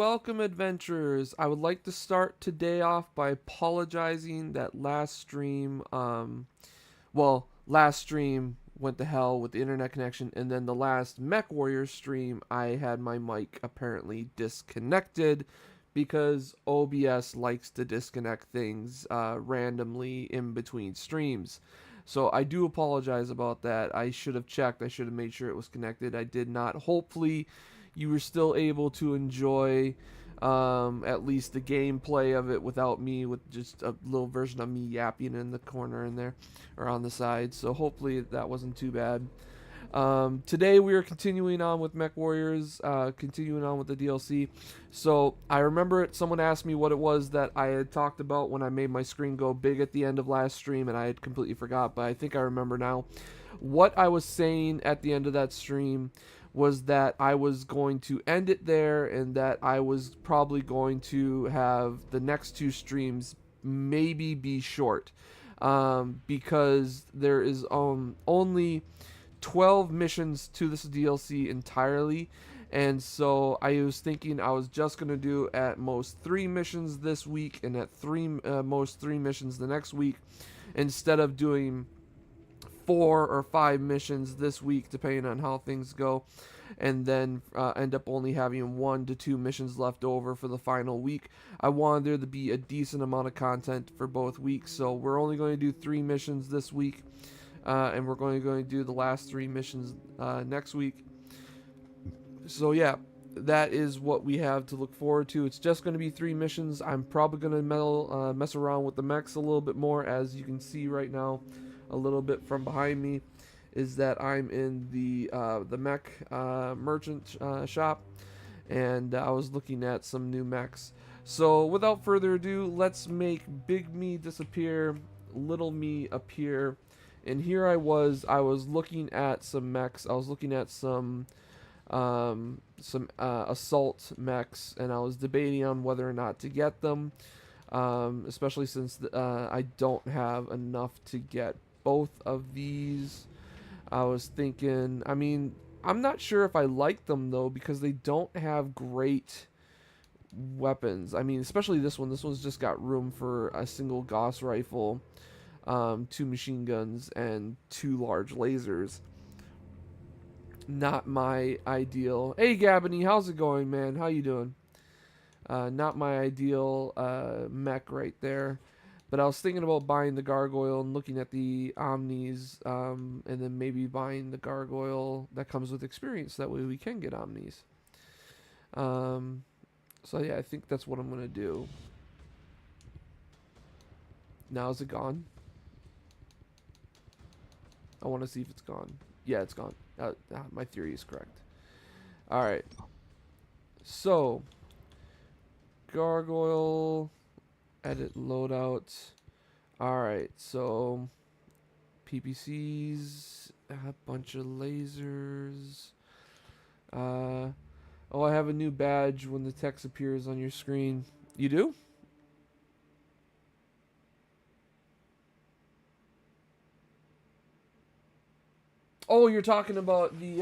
welcome adventurers. I would like to start today off by apologizing that last stream went to hell with the internet connection, and then the last Mechwarrior stream, I had my mic apparently disconnected because OBS likes to disconnect things randomly in between streams. So I do apologize about that. I should have checked. I should have made sure it was connected. I did not. Hopefully, you were still able to enjoy at least the gameplay of it without me, with just a little version of me yapping in the corner in there or on the side. So hopefully that wasn't too bad. Today we are continuing on with Mechwarriors, continuing on with the DLC. So I remember someone asked me what it was that I had talked about when I made my screen go big at the end of last stream, and I had completely forgot, but I think I remember now. What I was saying at the end of that stream was that I was going to end it there, and that I was probably going to have the next two streams maybe be short, because there is only 12 missions to this DLC entirely. And so I was thinking I was just going to do at most 3 missions this week, and at most 3 missions the next week, instead of doing 4 or 5 missions this week, depending on how things go, and then end up only having 1 to 2 missions left over for the final week. I wanted there to be a decent amount of content for both weeks, so we're only going to do 3 missions this week, and we're going to do the last 3 missions next week. So yeah, that is what we have to look forward to. It's just going to be 3 missions. I'm probably going to mess around with the mechs a little bit more. As you can see right now, a little bit from behind me, is that I'm in the mech merchant shop, and I was looking at some new mechs. So without further ado, let's make big me disappear, little me appear. And here I was looking at some mechs. I was looking at some assault mechs, and I was debating on whether or not to get them, especially since I don't have enough to get both of these. I was thinking, I mean, I'm not sure if I like them though, because they don't have great weapons. I mean, especially this one. This one's just got room for a single Gauss rifle, 2 machine guns, and 2 large lasers. Not my ideal. Hey Gabony, how's it going, man? How you doing? Not my ideal mech right there. But I was thinking about buying the gargoyle and looking at the omnis, and then maybe buying the gargoyle that comes with experience. That way we can get omnis. So yeah, I think that's what I'm gonna do. Now is it gone? I want to see if it's gone. Yeah, it's gone. My theory is correct. Alright. So, gargoyle, edit loadout. Alright, so PPCs, a bunch of lasers. Oh, I have a new badge when the text appears on your screen. You do? Oh, you're talking about the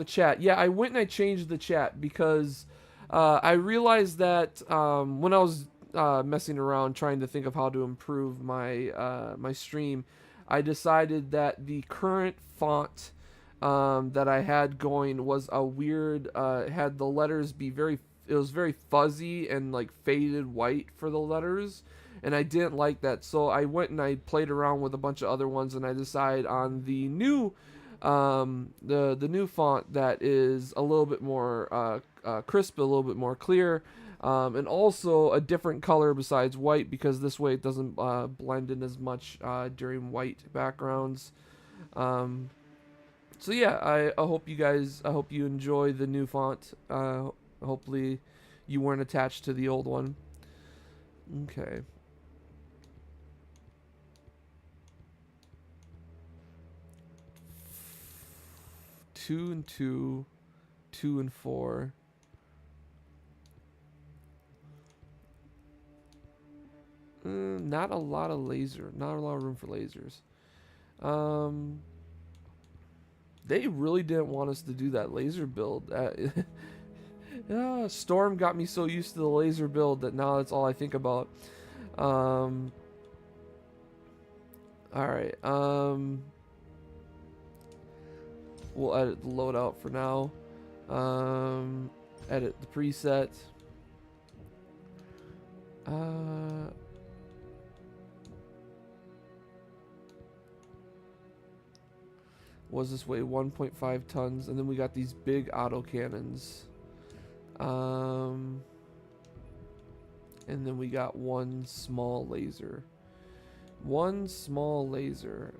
chat. Yeah, I went and I changed the chat because I realized that when I was messing around trying to think of how to improve my my stream, I decided that the current font that I had going was a weird, had the letters be it was very fuzzy and like faded white for the letters, and I didn't like that. So I went and I played around with a bunch of other ones, and I decided on the new the new font that is a little bit more crisp, a little bit more clear, and also a different color besides white, because this way it doesn't blend in as much during white backgrounds. So yeah, I hope you enjoy the new font. Hopefully you weren't attached to the old one. Okay. 2 and 2, 2 and 4. Not a lot of not a lot of room for lasers. They really didn't want us to do that laser build. Yeah, Storm got me so used to the laser build that now that's all I think about. Um, Alright, we'll edit the loadout for now. Edit the preset. Was this weigh 1.5 tons? And then we got these big auto cannons. And then we got one small laser. One small laser.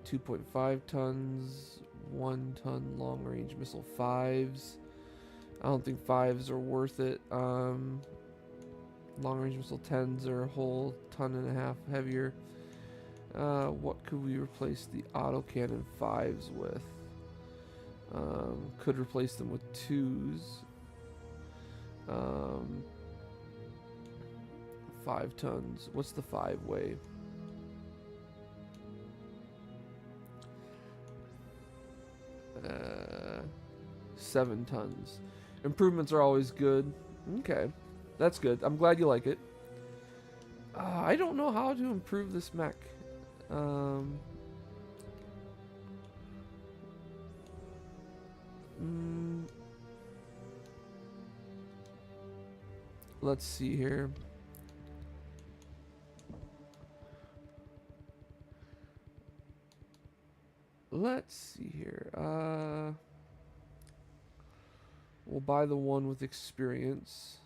2.5 tons, 1 ton long range missile 5s. I don't think 5s are worth it. Long range missile 10s are a whole ton and a half heavier. What could we replace the autocannon 5s with? Could replace them with 2s. 5 tons. What's the 5 weigh? Uh, 7 tons. Improvements are always good. Okay, that's good. I'm glad you like it. I don't know how to improve this mech. Let's see here. Let's see here. We'll buy the one with experience.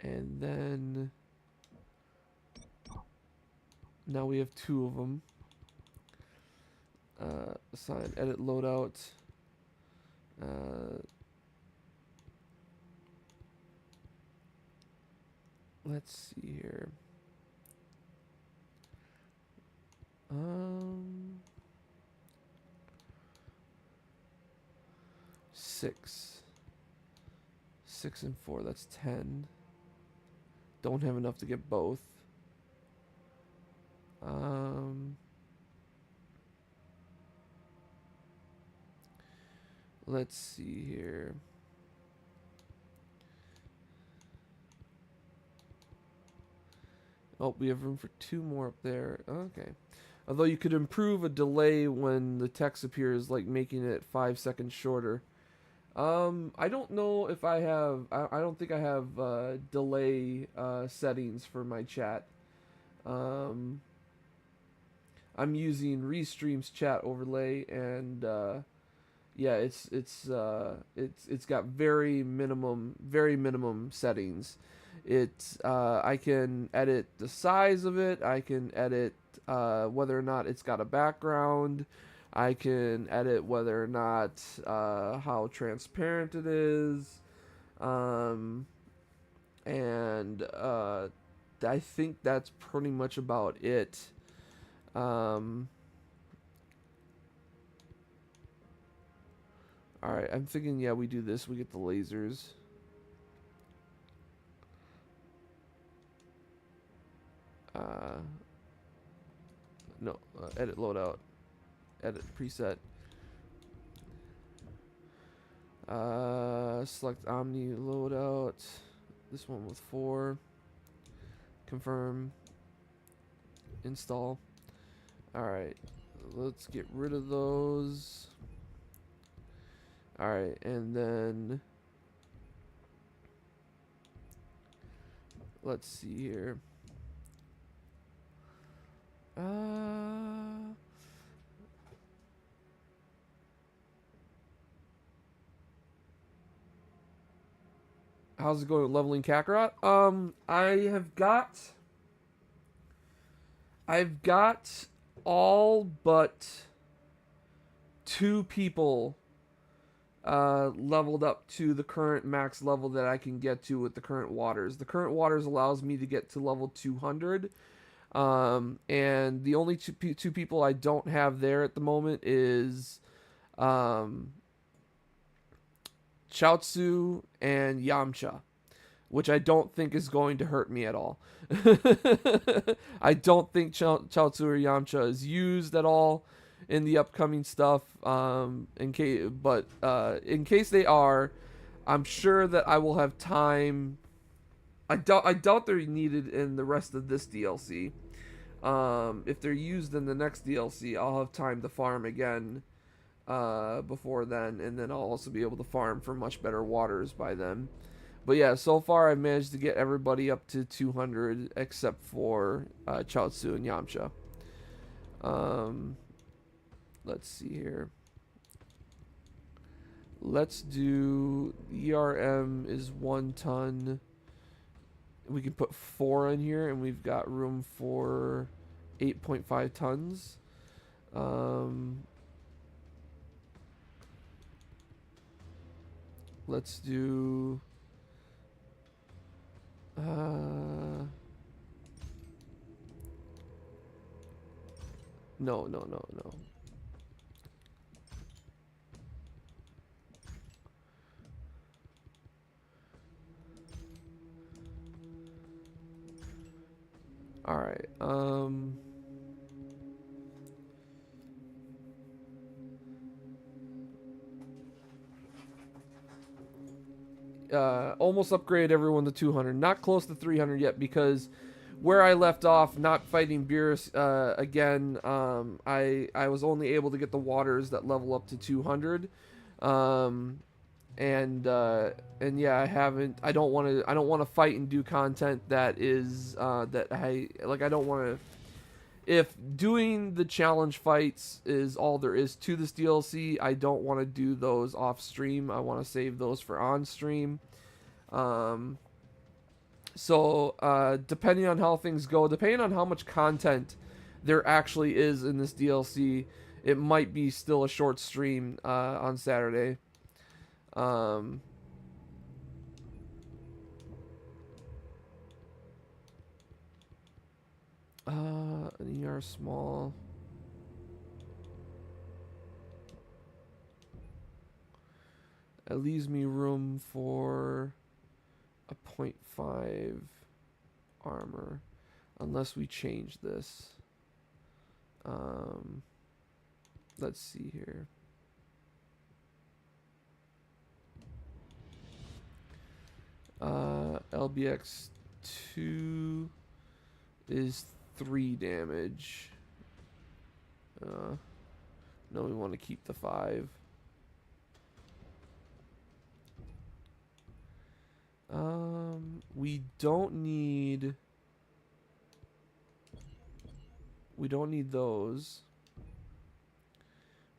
And then now we have 2 of them. Assign, edit, loadout. Let's see here. 6. 6 and 4, that's 10. Don't have enough to get both. Let's see here. Oh, we have room for 2 more up there. Okay. Although you could improve a delay when the text appears, like making it 5 seconds shorter. I don't know if I have. I don't think I have delay settings for my chat. I'm using Restream's chat overlay, and yeah, it's got very minimum settings. I can edit the size of it. I can edit whether or not it's got a background. I can edit whether or not how transparent it is. And I think that's pretty much about it. Alright, I'm thinking, yeah, we do this. We get the lasers. No, edit loadout. Edit preset. Select Omni loadout. This one with 4. Confirm. Install. Alright, let's get rid of those. Alright, and then let's see here. How's it going with leveling Kakarot? I've got all but 2 people leveled up to the current max level that I can get to with the current waters. The current waters allows me to get to level 200. And the only two people I don't have there at the moment is Chaozu and Yamcha, which I don't think is going to hurt me at all. I don't think Chaozu or Yamcha is used at all in the upcoming stuff. In case they are, I'm sure that I will have time. I doubt they're needed in the rest of this DLC. If they're used in the next DLC, I'll have time to farm again before then, and then I'll also be able to farm for much better waters by then. But yeah, so far I've managed to get everybody up to 200 except for Chaozu and Yamcha. Let's see here. Let's do ERM is 1 ton. We can put 4 in here, and we've got room for 8.5 tons. Let's do... No. Alright, almost upgraded everyone to 200. Not close to 300 yet, because where I left off, not fighting Beerus again, I was only able to get the waters that level up to 200. And I don't want to fight and do content that is I don't want to. If doing the challenge fights is all there is to this DLC, I don't want to do those off stream. I want to save those for on stream. So depending on how things go, depending on how much content there actually is in this DLC, it might be still a short stream on Saturday. An ER small. It leaves me room for a 0.5 armor, unless we change this. Let's see here. LBX 2 is 3 damage. No, we want to keep the 5. We don't need those,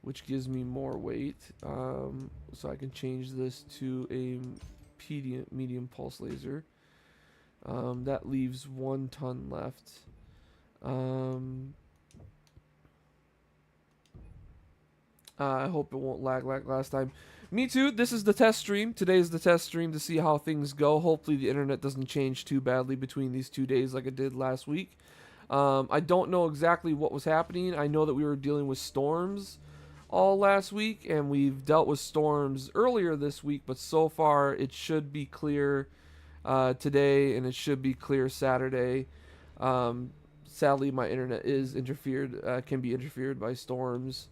which gives me more weight. So I can change this to a medium pulse laser. That leaves 1 ton left. I hope it won't lag like last time. Me too. This is the test stream. Today is the test stream to see how things go. Hopefully the internet doesn't change too badly between these 2 days like it did last week. I don't know exactly what was happening. I know that we were dealing with storms all last week, and we've dealt with storms earlier this week, but so far it should be clear today, and it should be clear Saturday. Sadly, my internet is can be interfered by storms.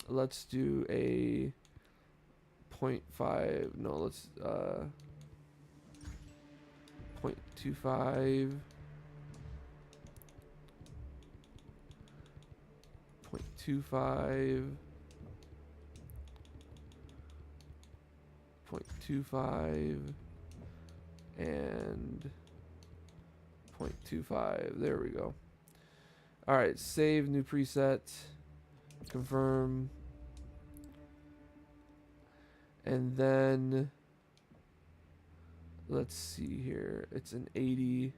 Let's do a 0.5. No, let's 0.25. 0.25. 0.25 and 0.25. There we go. Alright, save new preset, confirm, and then let's see here. It's an 80,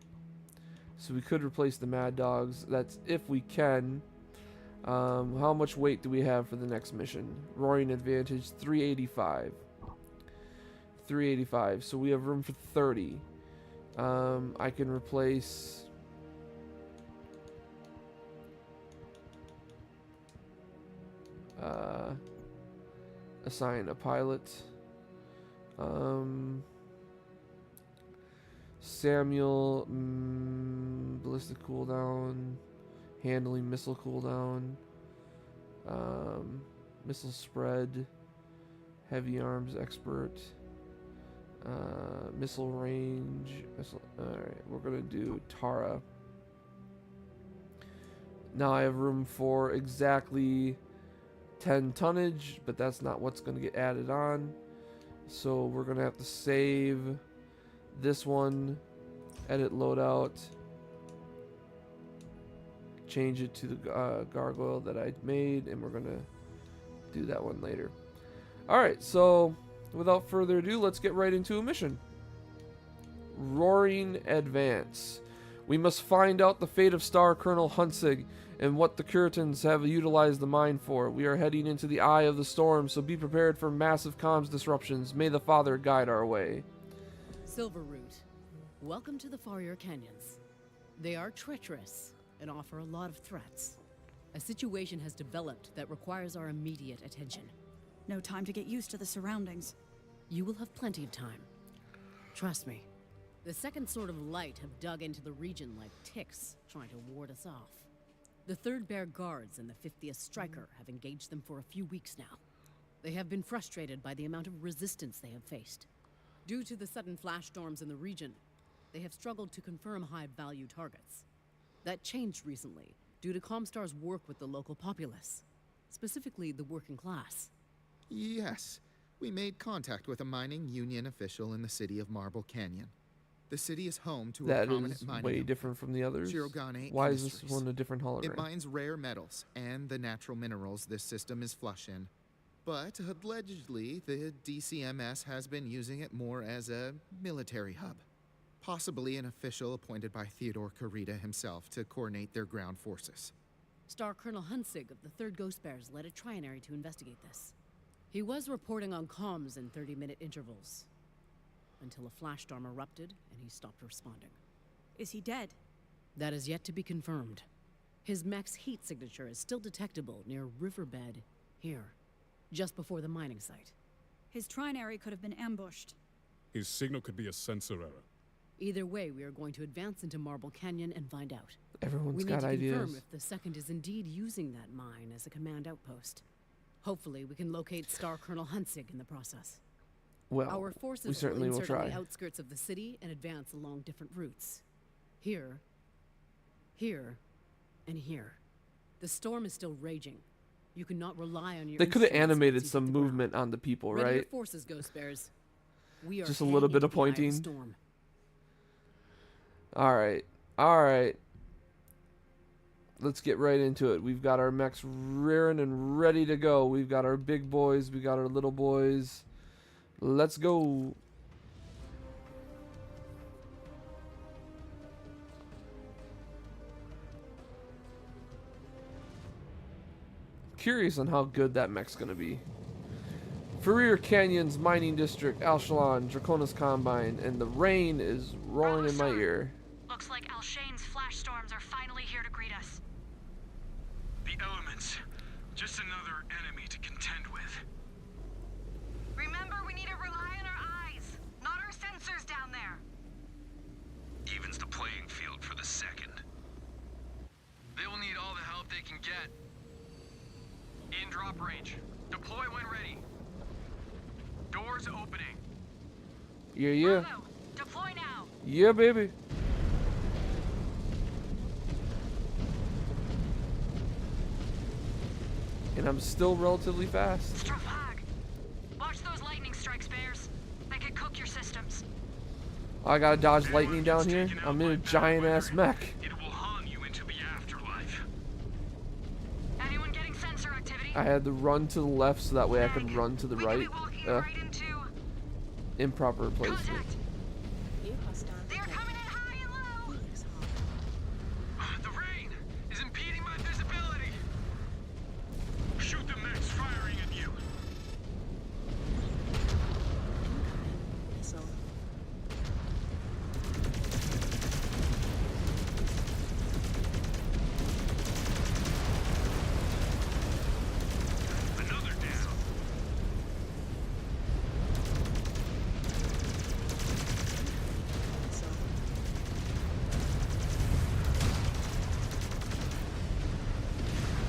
so we could replace the Mad Dogs. That's if we can. How much weight do we have for the next mission? Roaring Advantage, 385. 385, so we have room for 30. I can replace Assign a pilot. Samuel, ballistic cooldown, handling missile cooldown, missile spread, heavy arms expert, missile range. Alright, we're gonna do Tara. Now I have room for exactly 10 tonnage, but that's not what's gonna get added on. So we're gonna have to save this one, edit loadout, change it to the gargoyle that I made, and we're gonna do that one later. Alright, so without further ado, let's get right into a mission. Roaring Advance. We must find out the fate of Star Colonel Huntsig and what the Curitans have utilized the mine for. We are heading into the eye of the storm, so be prepared for massive comms disruptions. May the Father guide our way. Silverroot, welcome to the Mechwarrior Canyons. They are treacherous and offer a lot of threats. A situation has developed that requires our immediate attention. No time to get used to the surroundings. You will have plenty of time. Trust me. The Second Sword of Light have dug into the region like ticks, trying to ward us off. The 3rd Bear Guards and the 50th Striker have engaged them for a few weeks now. They have been frustrated by the amount of resistance they have faced. Due to the sudden flash storms in the region, they have struggled to confirm high-value targets. That changed recently, due to Comstar's work with the local populace, specifically the working class. Yes, we made contact with a mining union official in the city of Marble Canyon. The city is home to a prominent mining way different from the others. Why is this one a different hologram? It mines rare metals and the natural minerals this system is flush in. But allegedly, the DCMS has been using it more as a military hub. Possibly an official appointed by Theodore Carita himself to coordinate their ground forces. Star Colonel Huntsig of the 3rd Ghost Bears led a trinary to investigate this. He was reporting on comms in 30-minute intervals, until a flash storm erupted and he stopped responding. Is he dead? That is yet to be confirmed. His mech's heat signature is still detectable near Riverbed here, just before the mining site. His trinary could have been ambushed. His signal could be a sensor error. Either way, we are going to advance into Marble Canyon and find out. Everyone's got ideas. We need to confirm if the Second is indeed using that mine as a command outpost. Hopefully, we can locate Star Colonel Huntsig in the process. Well, our forces we certainly will try. On the outskirts of the city and advance along different routes. Here, here, and here. The storm is still raging. You cannot rely on your. They could have animated some movement on the people, right? Your forces, Ghost Bears. We are just a little bit of pointing. All right, all right. Let's get right into it. We've got our mechs rearing and ready to go. We've got our big boys. We got our little boys. Let's go. Curious on how good that mech's gonna be. Mechwarrior Canyons Mining District, Alshalon, Draconis Combine, and the rain is roaring in my ear. Looks like Alshane's flash storms are finally here to greet us. The elements. Just another enemy to contend with. Remember, we need to rely on our eyes, not our sensors down there. Evens the playing field for the Second. They will need all the help they can get. In drop range. Deploy when ready. Doors opening. Yeah. Bravo, deploy now. Yeah, baby. And I'm still relatively fast. Strafag. Watch those lightning strikes, Bears. They could cook your systems. I gotta dodge lightning down here. I'm in a giant ass mech. It will haunt you into the afterlife. Anyone getting sensor activity? I had to run to the left so that way I could run to the We right. could be walking right into Improper placement. contact. They are coming in high and low. The rain is impeding my visibility. Shoot the mechs firing at you. Another down.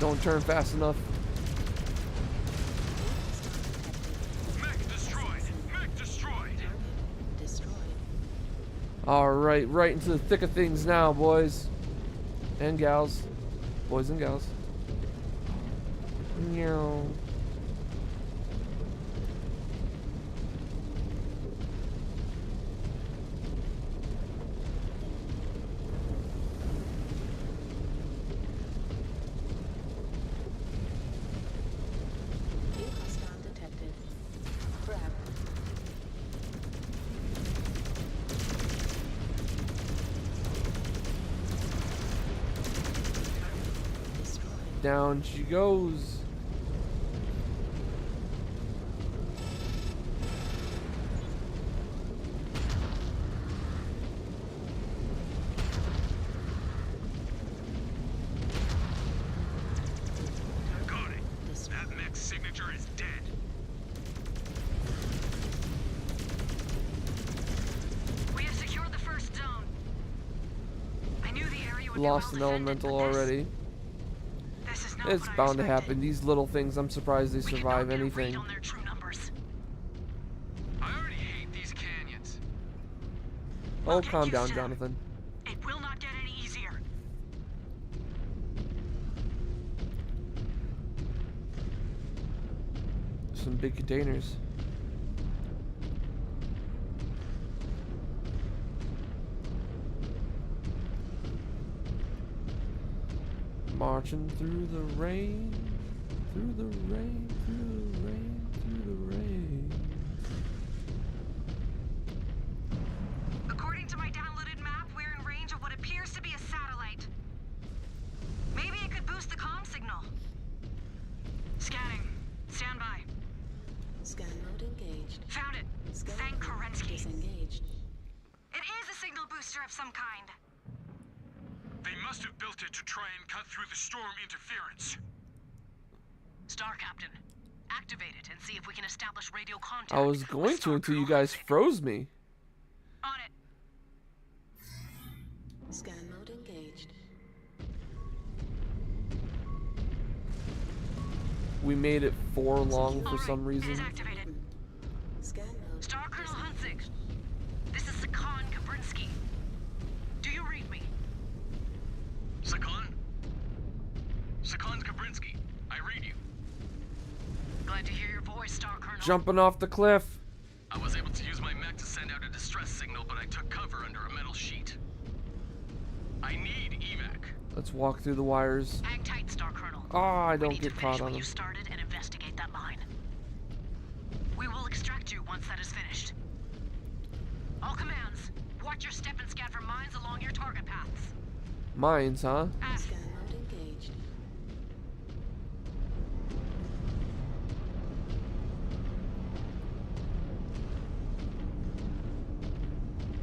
Don't turn fast enough. Mech destroyed! Mech destroyed! Alright, right into the thick of things now, boys. And gals. Boys and gals. Meow. Down she goes. Got it. That mech's signature is dead. We have secured the first zone. I knew the area would Lost be an well elemental defended, but already. This is not It's what I bound to expected. happen. These little things, I'm surprised they We survive cannot get a anything. read on their true numbers. I already hate these canyons. Oh, Get calm used down, to them. Jonathan. It will not get any easier. Some big containers. Marching through the rain, through the rain, through the rain, through the rain. According to my downloaded map, we're in range of what appears to be a satellite. Maybe it could boost the comm signal. Scanning. Stand by. Scan mode engaged. Found it. Scan Thank mode Kerensky. disengaged. It is a signal booster of some kind. They must have built it to try and cut through the storm interference. Star Captain, activate it and see if we can establish radio contact. I was going to until you guys froze me. On it. Scan mode engaged. We made it 4 long for All some right, it reason. is activated. Scan mode. Star Colonel Hunzig. This is Sakan Kabrinsky. Do you read me? Sakan? Sakan Kabrinsky. I read you. Glad to hear your voice, Star Colonel. Jumping off the cliff. I was able to use my mech to send out a distress signal, but I took cover under a metal sheet. I need evac. Let's walk through the wires. Hang tight, Star Colonel. Ah, I We don't need to get finish caught what on you them. started and investigate that line. We will extract you once that is finished. All commands, watch your step and scan for mines along your target paths. Mines, huh? Scan mode engaged.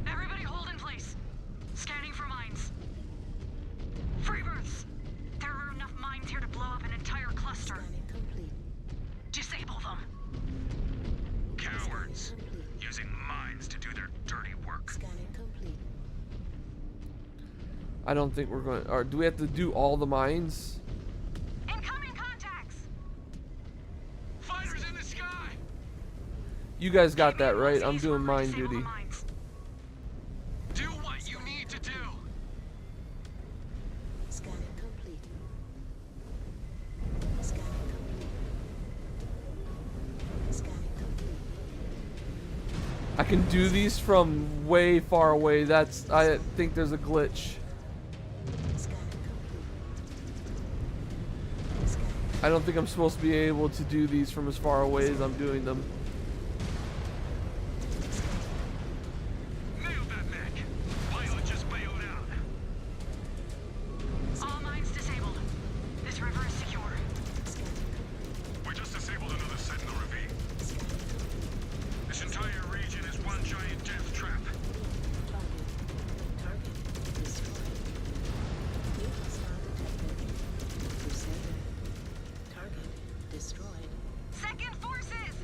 Everybody hold in place. Scanning for mines. Freebirds! There are enough mines here to blow up an entire cluster. Scanning complete. Disable them. Cowards. Complete. Using mines to do their dirty work. Scanning complete. I don't think we're going to... Or do we have to do all the mines? Incoming contacts! Fighters in the sky! You guys got that, Maybe right? once I'm these doing will mine disable the duty. mines. Do what you need to do. Scanning complete. Scanning complete. Scanning complete. I can do these from way far away. That's... I think there's a glitch. Scanning complete. Scanning. I don't think I'm supposed to be able to do these from as far away as I'm doing them. Nailed that mech. Pilot just bailed out. All mines disabled. This river is secure. We just disabled another Sentinel ravine. This entire region is one giant death trap. Target destroyed. New hostile detected. Crusader. Target destroyed. Second forces!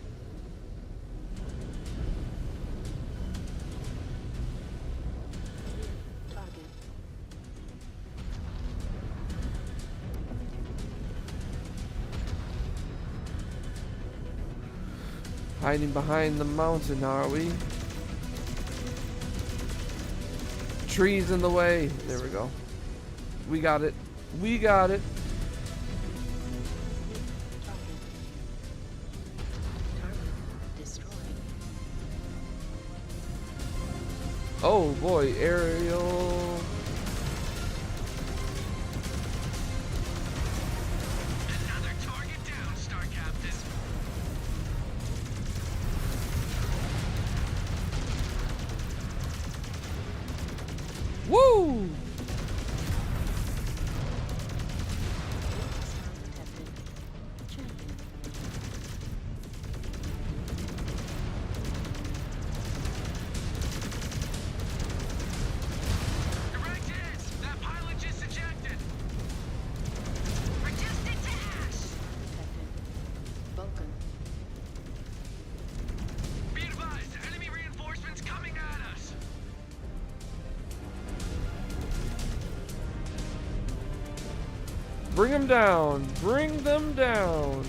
Hiding behind the mountain, are we? Trees in the way. There we go. We got it. We got it. Target destroyed. Oh boy, aerial. Another target down, Star Captain. Woo! Hostile detected. Champion. Direct hits! That pilot just ejected! Reduced it to ash! Detected. Vulcan. Be advised, enemy reinforcements coming at us! Bring them down. Bring them down.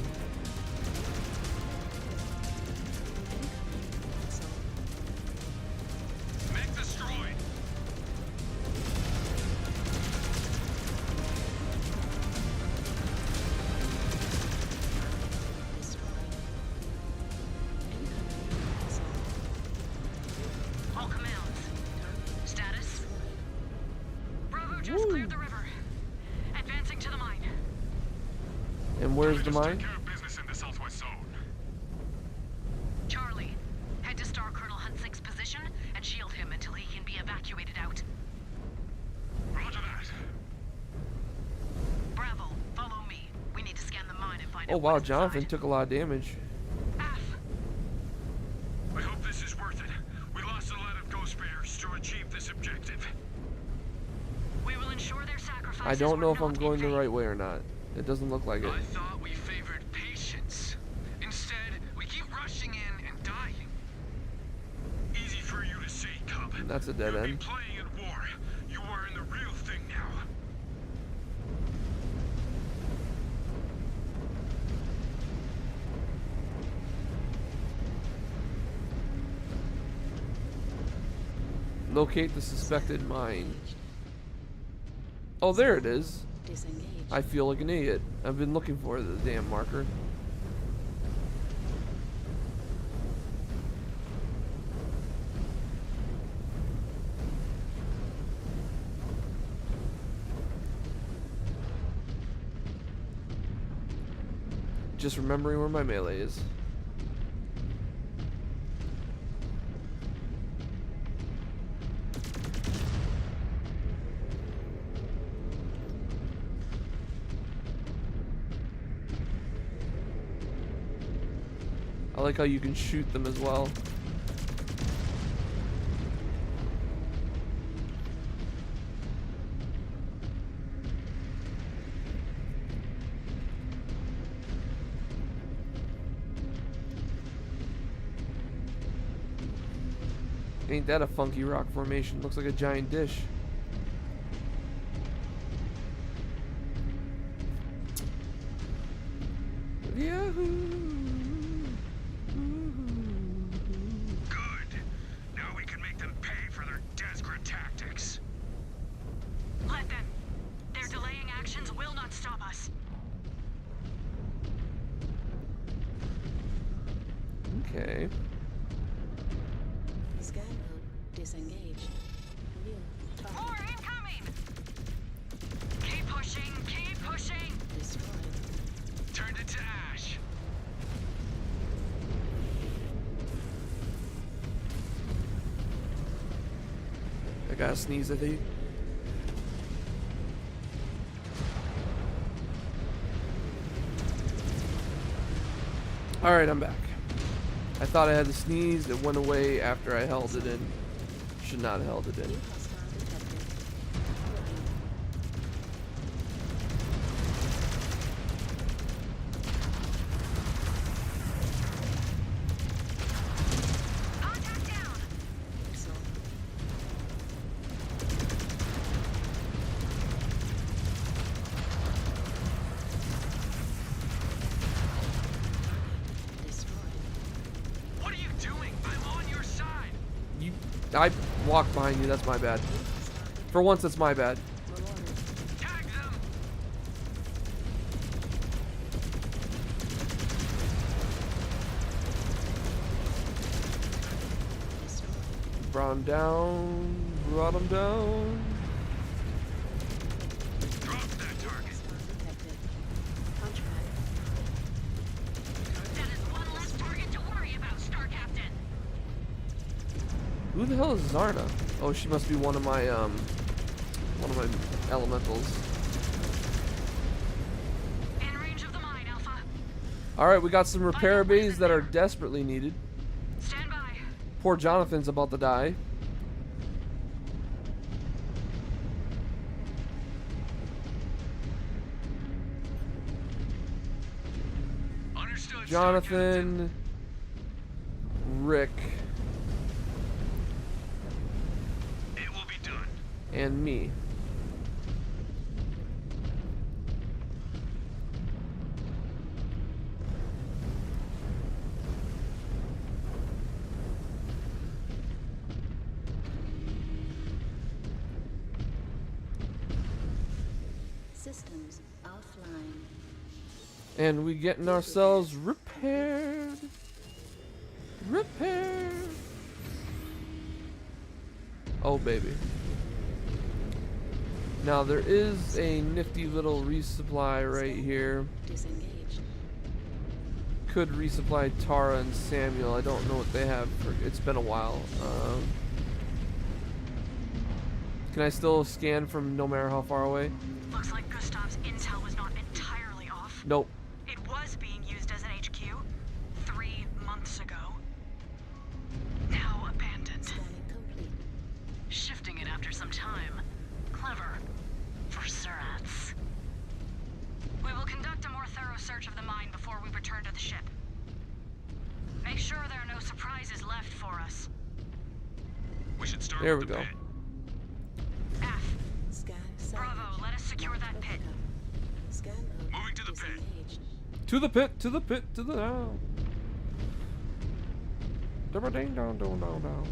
Mech destroyed! Destroyed. Incoming missile. All commands. Status. Bravo just Woo. cleared the river. Advancing to the mine. And where's the mine? Take care of business in the southwest zone. Charlie, head to Star Colonel Hunsick's position and shield him until he can be evacuated out. Roger that. Bravo, follow me. We need to scan the mine and find Oh out wow, what's Jonathan inside. took a lot of damage. F. I hope this is worth it. We lost a lot of ghost bears to achieve this objective. We will ensure their sacrifices I don't know were if I'm not going in the vain. right way or not. It doesn't look like it. I thought we favored patience. Instead, we keep rushing in and dying. Easy for you to say, Cub. That's a dead You've end. been playing at war. You are in the real thing now. Locate the suspected mine. Oh, there it is. Disengage. I feel like an idiot. I've been looking for the damn marker. Just remembering where my melee is. I like how you can shoot them as well. Ain't that a funky rock formation? Looks like a giant dish. Yahoo! Good. Now we can make them pay for their desperate tactics. Let them. Their delaying actions will not stop us. Okay. Scan mode disengaged. New target More incoming! Keep pushing, keep pushing! destroyed. Turned it to ash. I gotta sneeze, I think. Alright, I'm back. I thought I had to sneeze. It went away after I held it in. Should not have held it in. New hostile detected. Warning. Contact down! Missile. Destroyed. I walked behind you. That's my bad. For once, it's my bad. Tag them! Brought him down. Brought him down. Drop that target. Detected. On track. That is one less target to worry about, Star Captain. Who the hell is Zarna? Oh, she must be one of my elementals. In range of the mine, Alpha. All right, we got some repair bays that are desperately needed. Stand by. Poor Jonathan's about to die. Understood, Star Jonathan, Rick, Captain. It will be done. and me. Systems offline. And we getting ourselves repaired. Repaired. Oh, baby. Now, there is a nifty little resupply right here. Disengaged. Could resupply Tara and Samuel. I don't know what they have. It's been a while. Can I still scan from no matter how far away? Looks like Gustav's intel was not entirely off. Nope. It was being used as an HQ 3 months ago. Now abandoned. Scanning complete. Shifting it after some time. Clever. For Surats. We will conduct a more thorough search of the mine before we return to the ship. Make sure there are no surprises left for us. We should start There with we the go. pit. Scan salvage. Bravo, let us secure Not that pit. Replica. Scan mode Moving to the pit. disengaged. To the pit, to the pit, to the down. Ding down, down, down, down.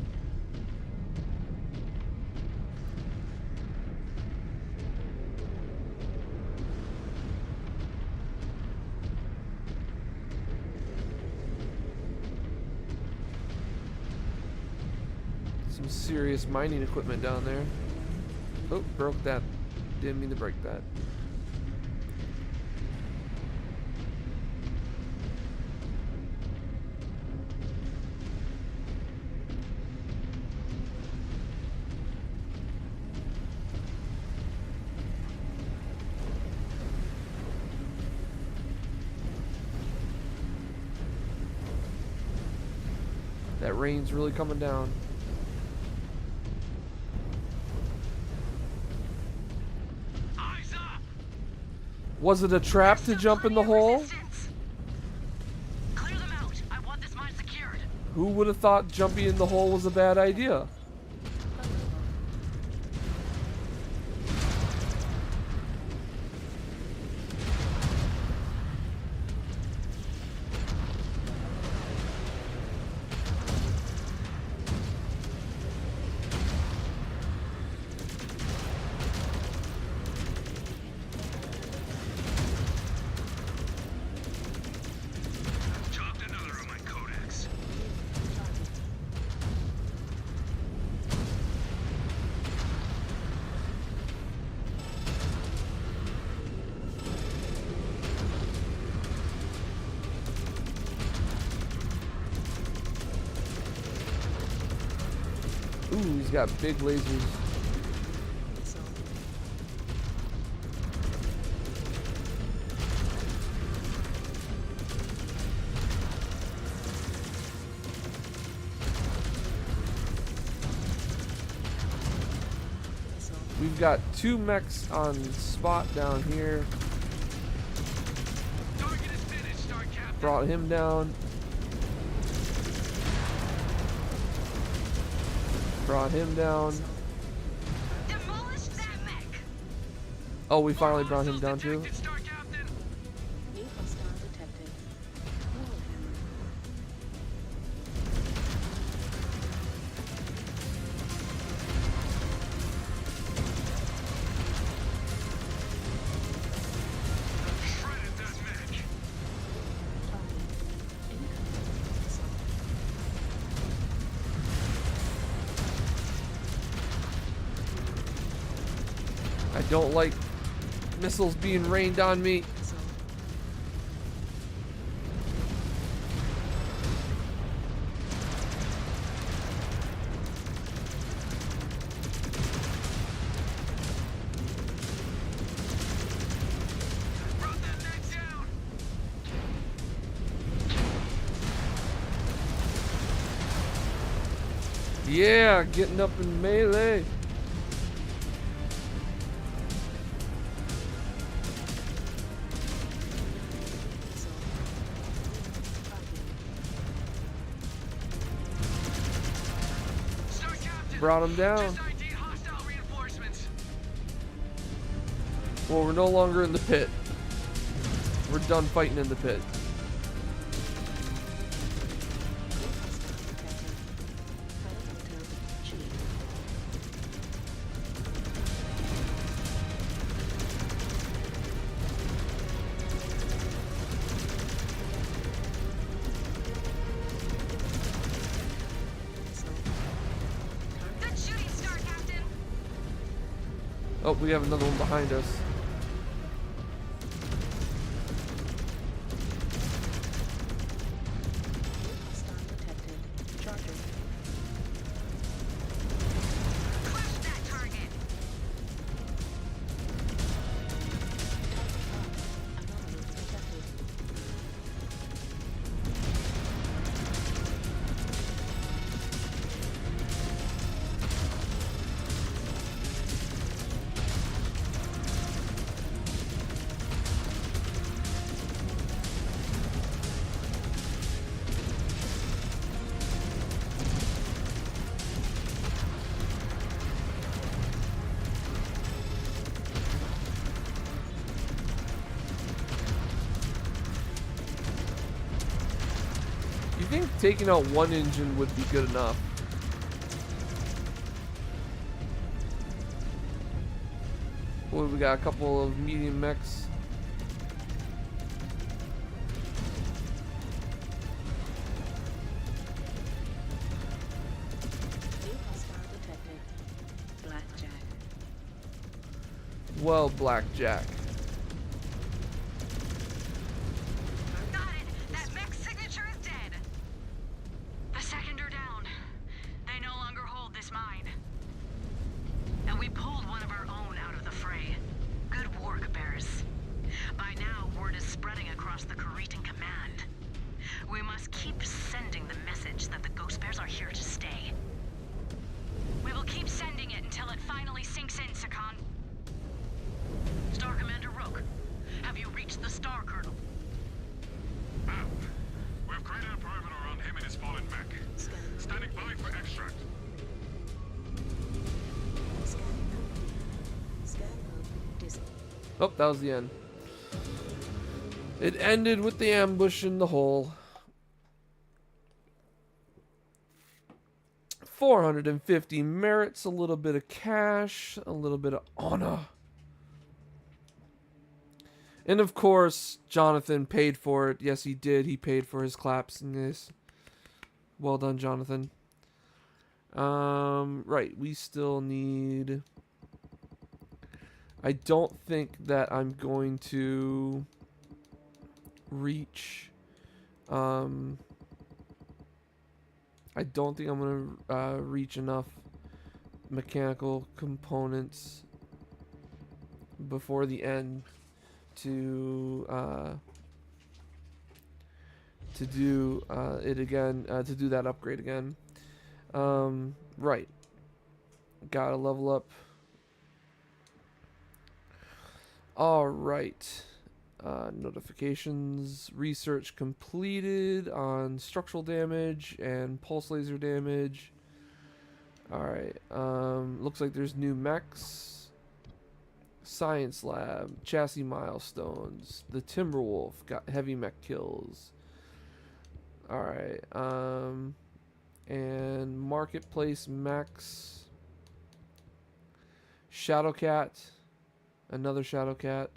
Some serious mining equipment down there. Oh, broke that. Didn't mean to break that. That rain's really coming down. Eyes up! Was it a trap to jump in the hole? Clear them out. I want this mine secured. Who would have thought jumping in the hole was a bad idea? Chopped another of my codex. Ooh, he's got big lasers. We've got 2 mechs on spot down here. Target is finished, Star Captain. Brought him down. Brought him down. Demolish that mech. Oh, we finally brought him down too. Detected, Star Captain. New hostile detected. Wallhammer. I don't like missiles being rained on me. So, Brought that neck down. Yeah, getting up in melee. so. Star Captain. Brought him down. Just ID'd hostile reinforcements. Well, we're no longer in the pit. We're done fighting in the pit. Good shooting, Star Captain. Oh, we have another one behind us. Crush that target. You think taking out one engine would be good enough? Boy, we got a couple of medium mechs. Well, Blackjack. Got it. That mech's signature is dead. The second are down. They no longer hold this mine. And we pulled one of our own out of the fray. Good work, Bears. By now, word is spreading across the Cretan command. We must keep sending the message that the Ghost Bears are here to stay. We will keep sending it until it finally sinks in, Sakan. Star Commander Rook, have you reached the Star Colonel? We've created a perimeter around him and his fallen mech. Standing by for extract. Oh, that was the end. It ended with the ambush in the hole. 450 merits, a little bit of cash, a little bit of honor. And of course, Jonathan paid for it. Yes, he did. He paid for his claps in this. Well done, Jonathan. Right, we still need... I don't think that I'm going to reach... I don't think I'm going to reach enough mechanical components before the end to do it again, to do that upgrade again. Right. Gotta level up. Alright. Notifications. Research completed on structural damage and pulse laser damage. Alright. Looks like there's new mechs. Science lab. Chassis milestones. The Timberwolf got heavy mech kills. Alright. And marketplace mechs. Shadowcat. Another Shadowcat.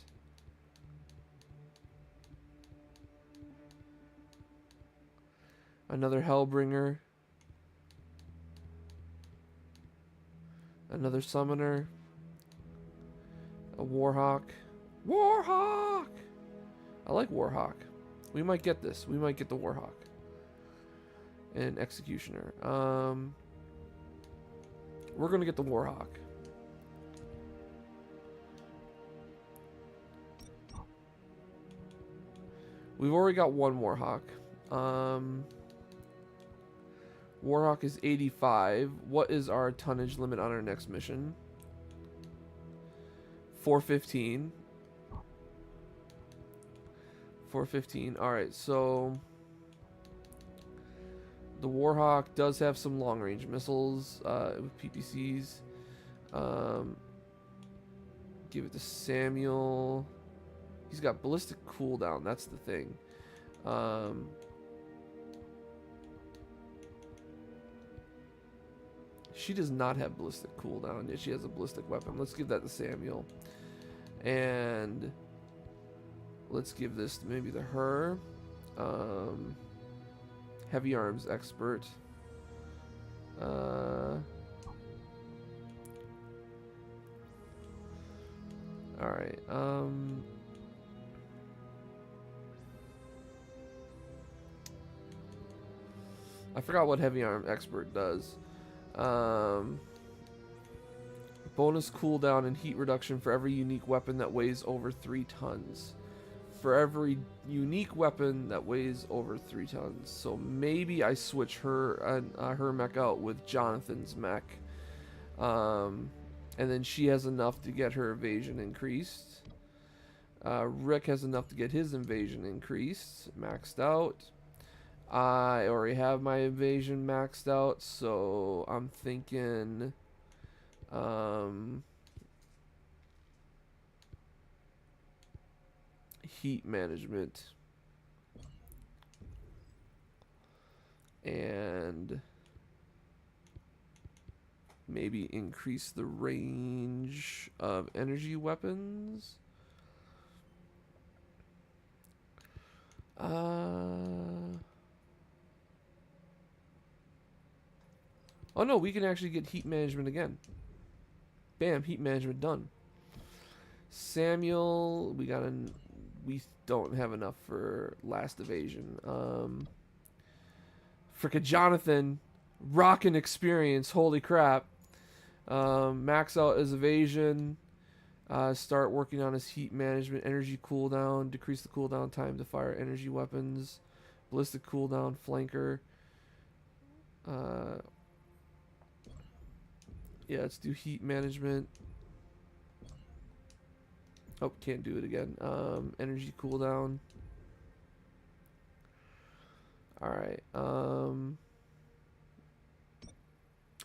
Another Hellbringer. Another Summoner. A Warhawk. Warhawk! I like Warhawk. We might get this. We might get the Warhawk. And Executioner. We're going to get the Warhawk. We've already got one Warhawk. Warhawk is 85. What is our tonnage limit on our next mission? 415. 415. Alright, so the Warhawk does have some long-range missiles with PPCs. Give it to Samuel. He's got ballistic cooldown. That's the thing. She does not have ballistic cooldown. Yet she has a ballistic weapon. Let's give that to Samuel. And let's give this maybe to her. Heavy arms expert. Alright. I forgot what heavy arm expert does. Bonus cooldown and heat reduction for every unique weapon that weighs over 3 tons. For every unique weapon that weighs over 3 tons. So maybe I switch her mech out with Jonathan's mech. And then she has enough to get her evasion increased. Rick has enough to get his evasion increased, maxed out. I already have my evasion maxed out, so I'm thinking heat management and maybe increase the range of energy weapons. Oh no, we can actually get heat management again. Bam, heat management done. Samuel, we don't have enough for last evasion. Frickin' Jonathan, rockin' experience, holy crap. Max out his evasion. Start working on his heat management, energy cooldown, decrease the cooldown time to fire energy weapons, ballistic cooldown, flanker. Yeah, let's do heat management. Oh, can't do it again. Energy cooldown. Alright. Oh,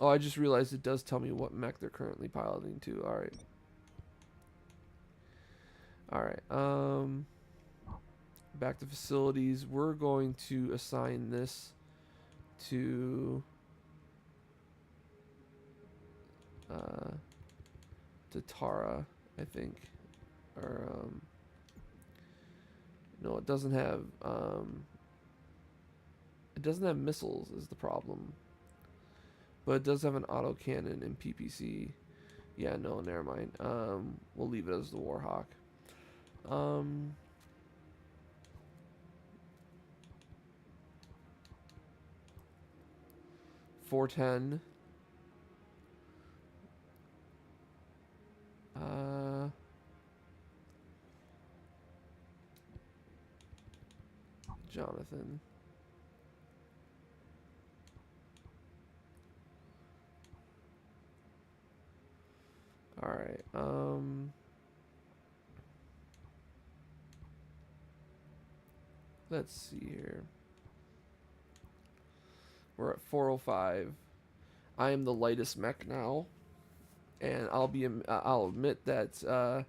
I just realized it does tell me what mech they're currently piloting to. Alright. Alright. Back to facilities. We're going to assign this to Tara, I think. Or no, it doesn't have missiles is the problem. But it does have an autocannon in PPC. Yeah, no, never mind. We'll leave it as the Warhawk. 410. Jonathan. Alright, let's see here. We're at 405. I am the lightest mech now. And I'll admit that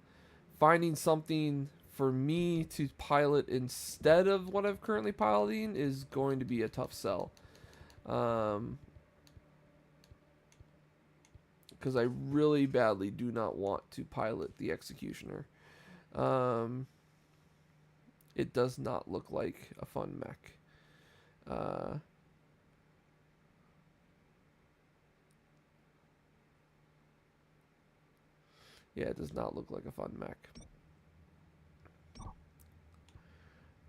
finding something for me to pilot instead of what I'm currently piloting is going to be a tough sell. Because I really badly do not want to pilot the Executioner. It does not look like a fun mech. Yeah, it does not look like a fun mech.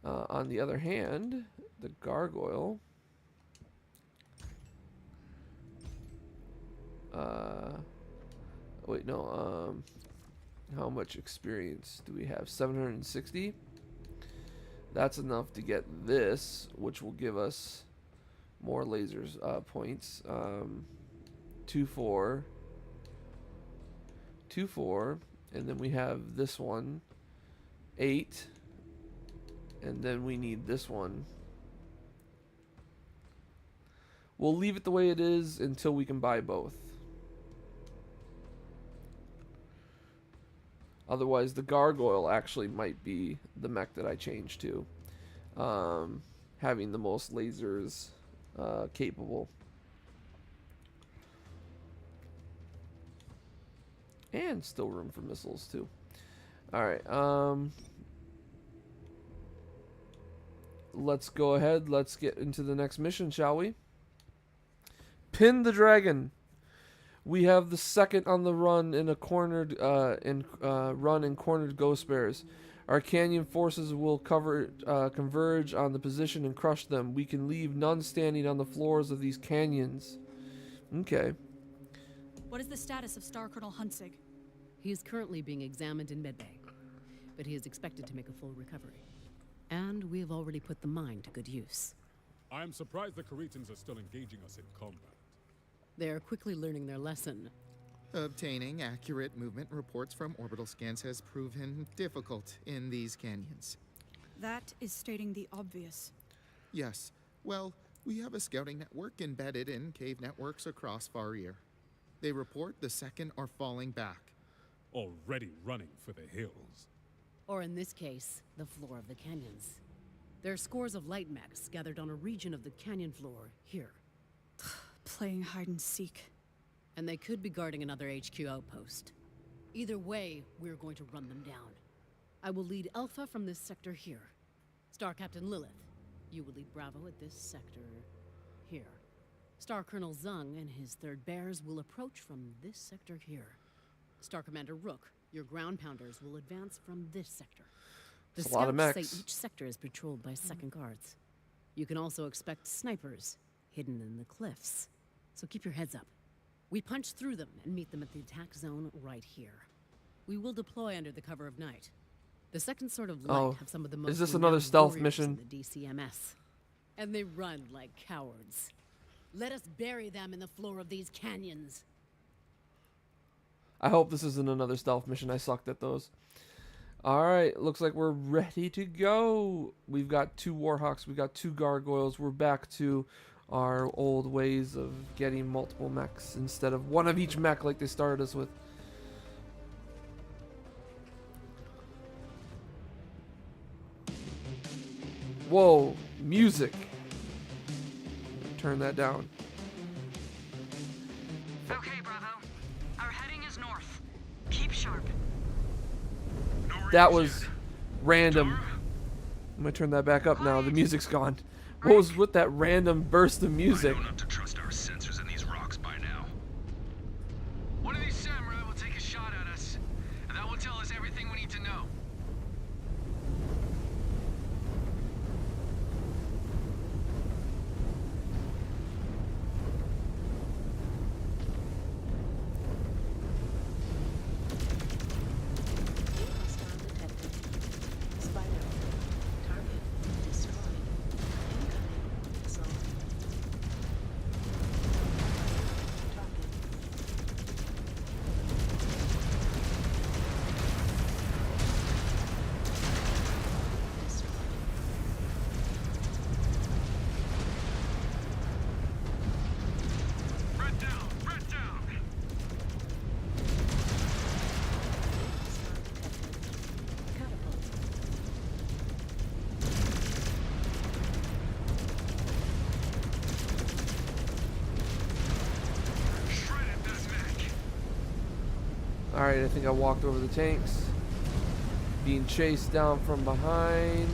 On the other hand, the gargoyle. Wait, no. How much experience do we have? 760. That's enough to get this, which will give us more lasers points. 2, 4, 2, 4, and then we have this one, 8, and then we need this one. We'll leave it the way it is until we can buy both. Otherwise, the gargoyle actually might be the mech that I change to. Having the most lasers capable. And still room for missiles, too. Alright, let's go ahead. Let's get into the next mission, shall we? Pin the dragon. We have the second on the run in a cornered run in cornered ghost bears. Our canyon forces will converge on the position and crush them. We can leave none standing on the floors of these canyons. Okay. What is the status of Star Colonel Huntsig? He is currently being examined in medbay, but he is expected to make a full recovery. And we have already put the mine to good use. I am surprised the Caretans are still engaging us in combat. They are quickly learning their lesson. Obtaining accurate movement reports from orbital scans has proven difficult in these canyons. That is stating the obvious. Yes. Well, we have a scouting network embedded in cave networks across Mechwarrior. They report the second are falling back. Already running for the hills. Or in this case, the floor of the canyons. There are scores of light mechs gathered on a region of the canyon floor here. Playing hide and seek. And they could be guarding another HQ outpost. Either way, we're going to run them down. I will lead Alpha from this sector here. Star Captain Lilith, you will lead Bravo at this sector here. Star Colonel Zung and his third bears will approach from this sector here. Star Commander Rook, your ground pounders will advance from this sector. The That's a lot of scouts mechs. say each sector is patrolled by second guards. You can also expect snipers hidden in the cliffs. So keep your heads up. We punch through them and meet them at the attack zone right here. We will deploy under the cover of night. The second sort of light have some of the most is this another renowned stealth warriors mission? in the DCMS. And they run like cowards. Let us bury them in the floor of these canyons. I hope this isn't another stealth mission. I sucked at those. Alright, looks like we're ready to go. We've got 2 Warhawks. We've got 2 Gargoyles. We're back to our old ways of getting multiple mechs instead of one of each mech like they started us with. Whoa, music. Turn that down. Okay, Bravo. Our heading is north. Keep sharp. That was random. I'm gonna turn that back up now. The music's gone. What was with that random burst of music? I know not to trust our sensors in these rocks by now. One of these samurai will take a shot at us, and that will tell us everything we need to know. Hostile detected. Spider. Target destroyed. Incoming missile. Target. Destroyed. Red down! Red down! Hostile detected. Catapult. Shredded that mech! Alright, I think I walked over the tanks. Being chased down from behind.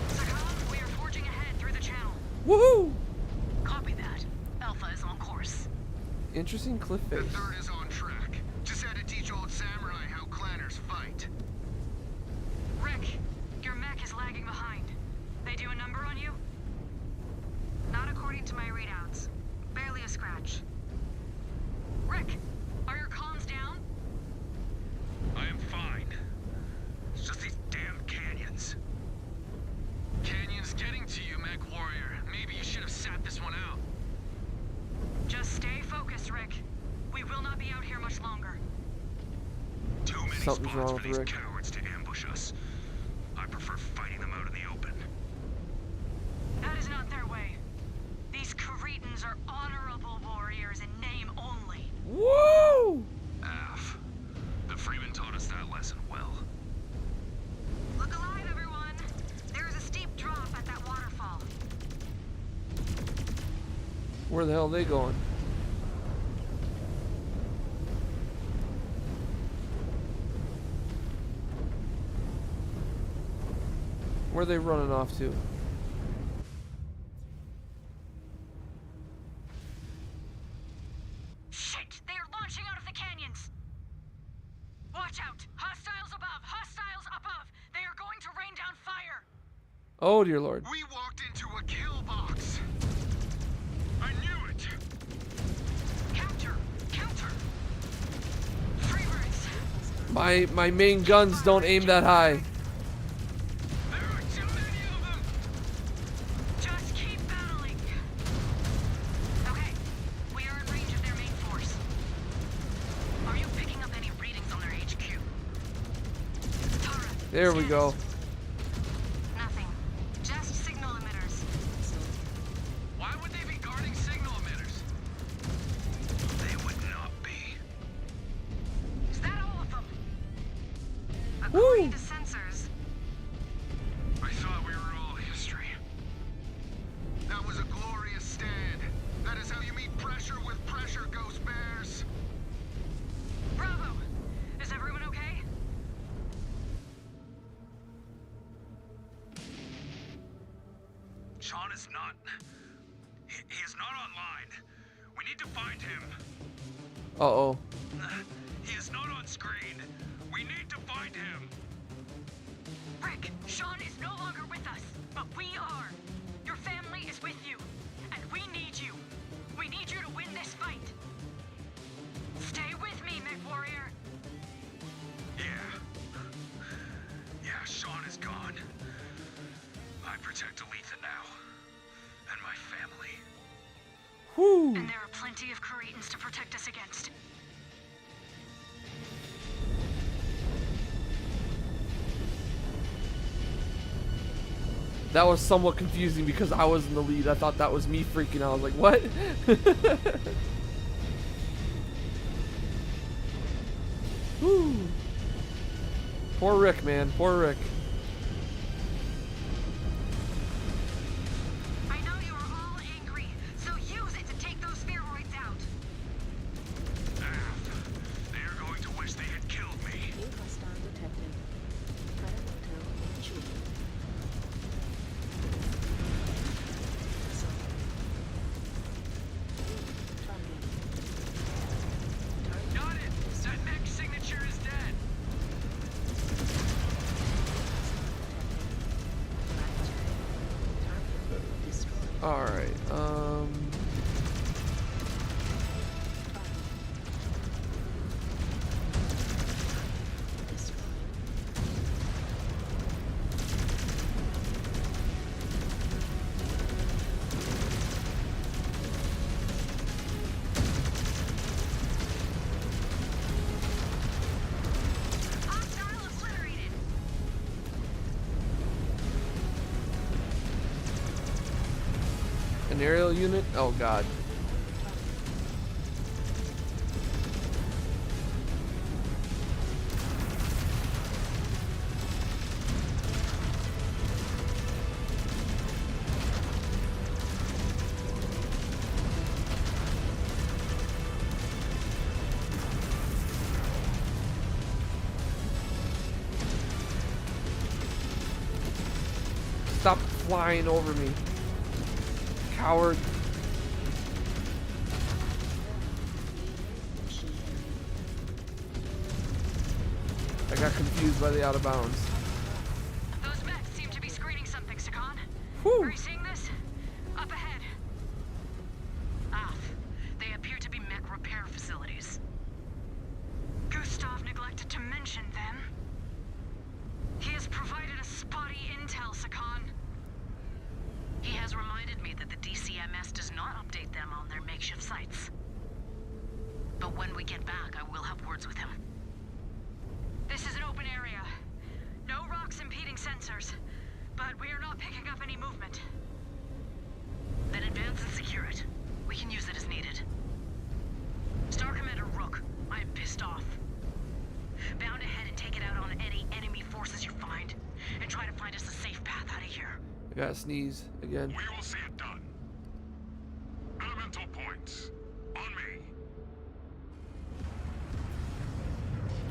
Sakal, we are forging ahead through the channel. Woohoo! Copy that. Alpha is on course. Interesting cliff The face. third is on track. Just something's spots wrong for with these Rick. cowards to ambush us. I prefer fighting them out in the open. That is not their way. These Cretans are honorable warriors in name only. Woo! Af. The Freeman taught us that lesson well. Look alive, everyone. There's a steep drop at that waterfall. Where the hell are they going? Where are they running off to? Shit! They are launching out of the canyons! Watch out! Hostiles above! Hostiles above! They are going to rain down fire! Oh dear lord. We walked into a kill box. I knew it. Counter! Counter! Freebirds! My main guns don't aim that high. There are too many of them. Just keep battling! Okay, we are in range of their main force. Are you picking up any readings on their HQ? Tara, There we scan go. it. Nothing. Just signal emitters. Why would they be guarding signal emitters? They would not be. Is that all of them? Woo! According to sensors, I thought we were all history. That was a glorious stand. That is how you meet pressure with pressure, Ghost Bears. Bravo! Is everyone okay? Sean is not. He is not online. We need to find him. Uh-oh. He is not on screen. We need to find him. Rick, Sean is no longer with us, but we are. Your family is with you, and we need you. We need you to win this fight. Stay with me, Mechwarrior. Yeah. Yeah, Sean is gone. I protect Aletha now. And my family. Whoo! And there are plenty of Cretans to protect us against. That was somewhat confusing because I was in the lead. I thought that was me freaking out. I was like, what? Whew. Poor Rick, man. Poor Rick. I know you are all angry, so use it to take those spheroids out. They are going to wish they had killed me. New hostile detected. Predator Hotel achieved. Target. Got it! That mech signature is dead. Target destroyed. Alright, Destroyed. Hostile obliterated. an aerial unit? Oh god. Stop flying over me. Coward. I got confused by the out of bounds. Those mechs seem to be screening something, Sakan. Whew. Are you seeing this? Up ahead. They appear to be mech repair facilities. Gustav neglected to mention them. He has provided a spotty intel, Sakan. He has reminded me that the DCMS does not update them on their makeshift sites. But when we get back, I will have words with him. This but we are not picking up any movement. Then advance and secure it. We can use it as needed. Star Commander Rook, I am pissed off. Bound ahead and take it out on any enemy forces you find, and try to find us a safe path out of here. I gotta sneeze again. We will see it done. Elemental points. On me.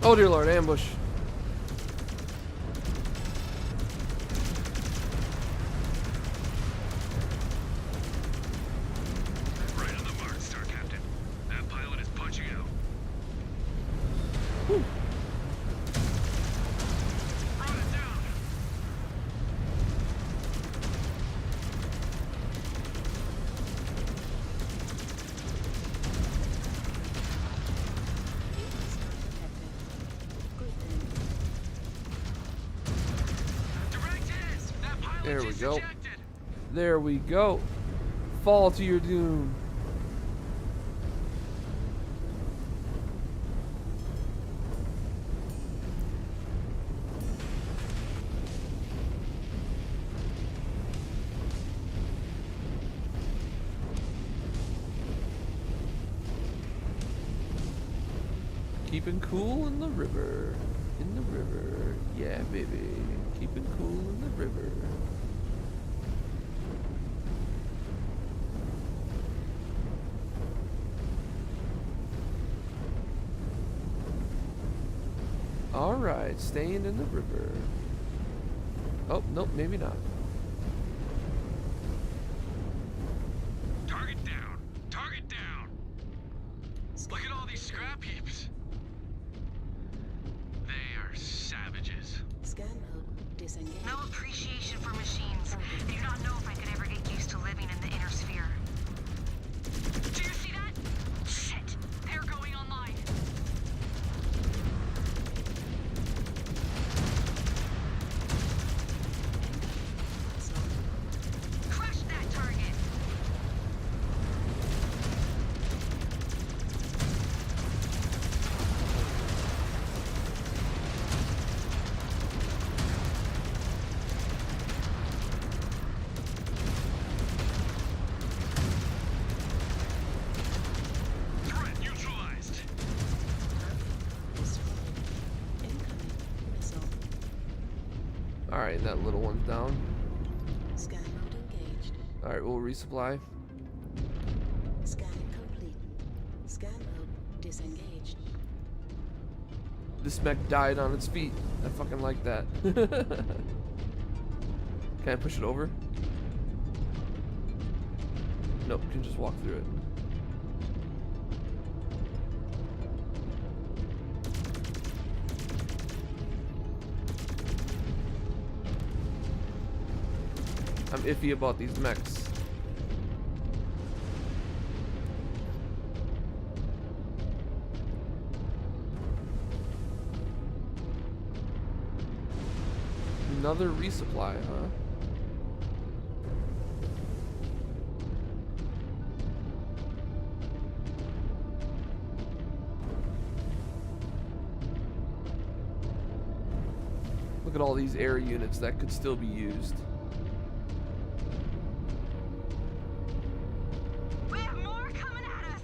Oh dear lord, ambush. Right on the mark, Star Captain. That pilot is punching out. Whew. Brought it down. You must not detected. Good then. Direct hits. That pilot There we just go. ejected. There we go. Fall to your doom. Keeping cool in the river. In the river. Yeah, baby. Keeping cool in the river. Alright, staying in the river. Oh, nope, maybe not. Target down. Target down. Look at all these scrap heaps. They are savages. Scan mode disengaged. No appreciation for machines. I do not know if I could ever get used to living in the inner sphere. Do you see that? Shit! They're going online. Crush that target! Threat neutralized. Destroyed. Incoming missile. Alright, that little one's down. Scan mode engaged. Alright, we'll resupply. Scanning complete. Scan mode disengaged. This mech died on its feet. I fucking like that. Can I push it over? Nope, can just walk through it. I'm iffy about these mechs. Another resupply, huh? Look at all these air units that could still be used. We have more coming at us!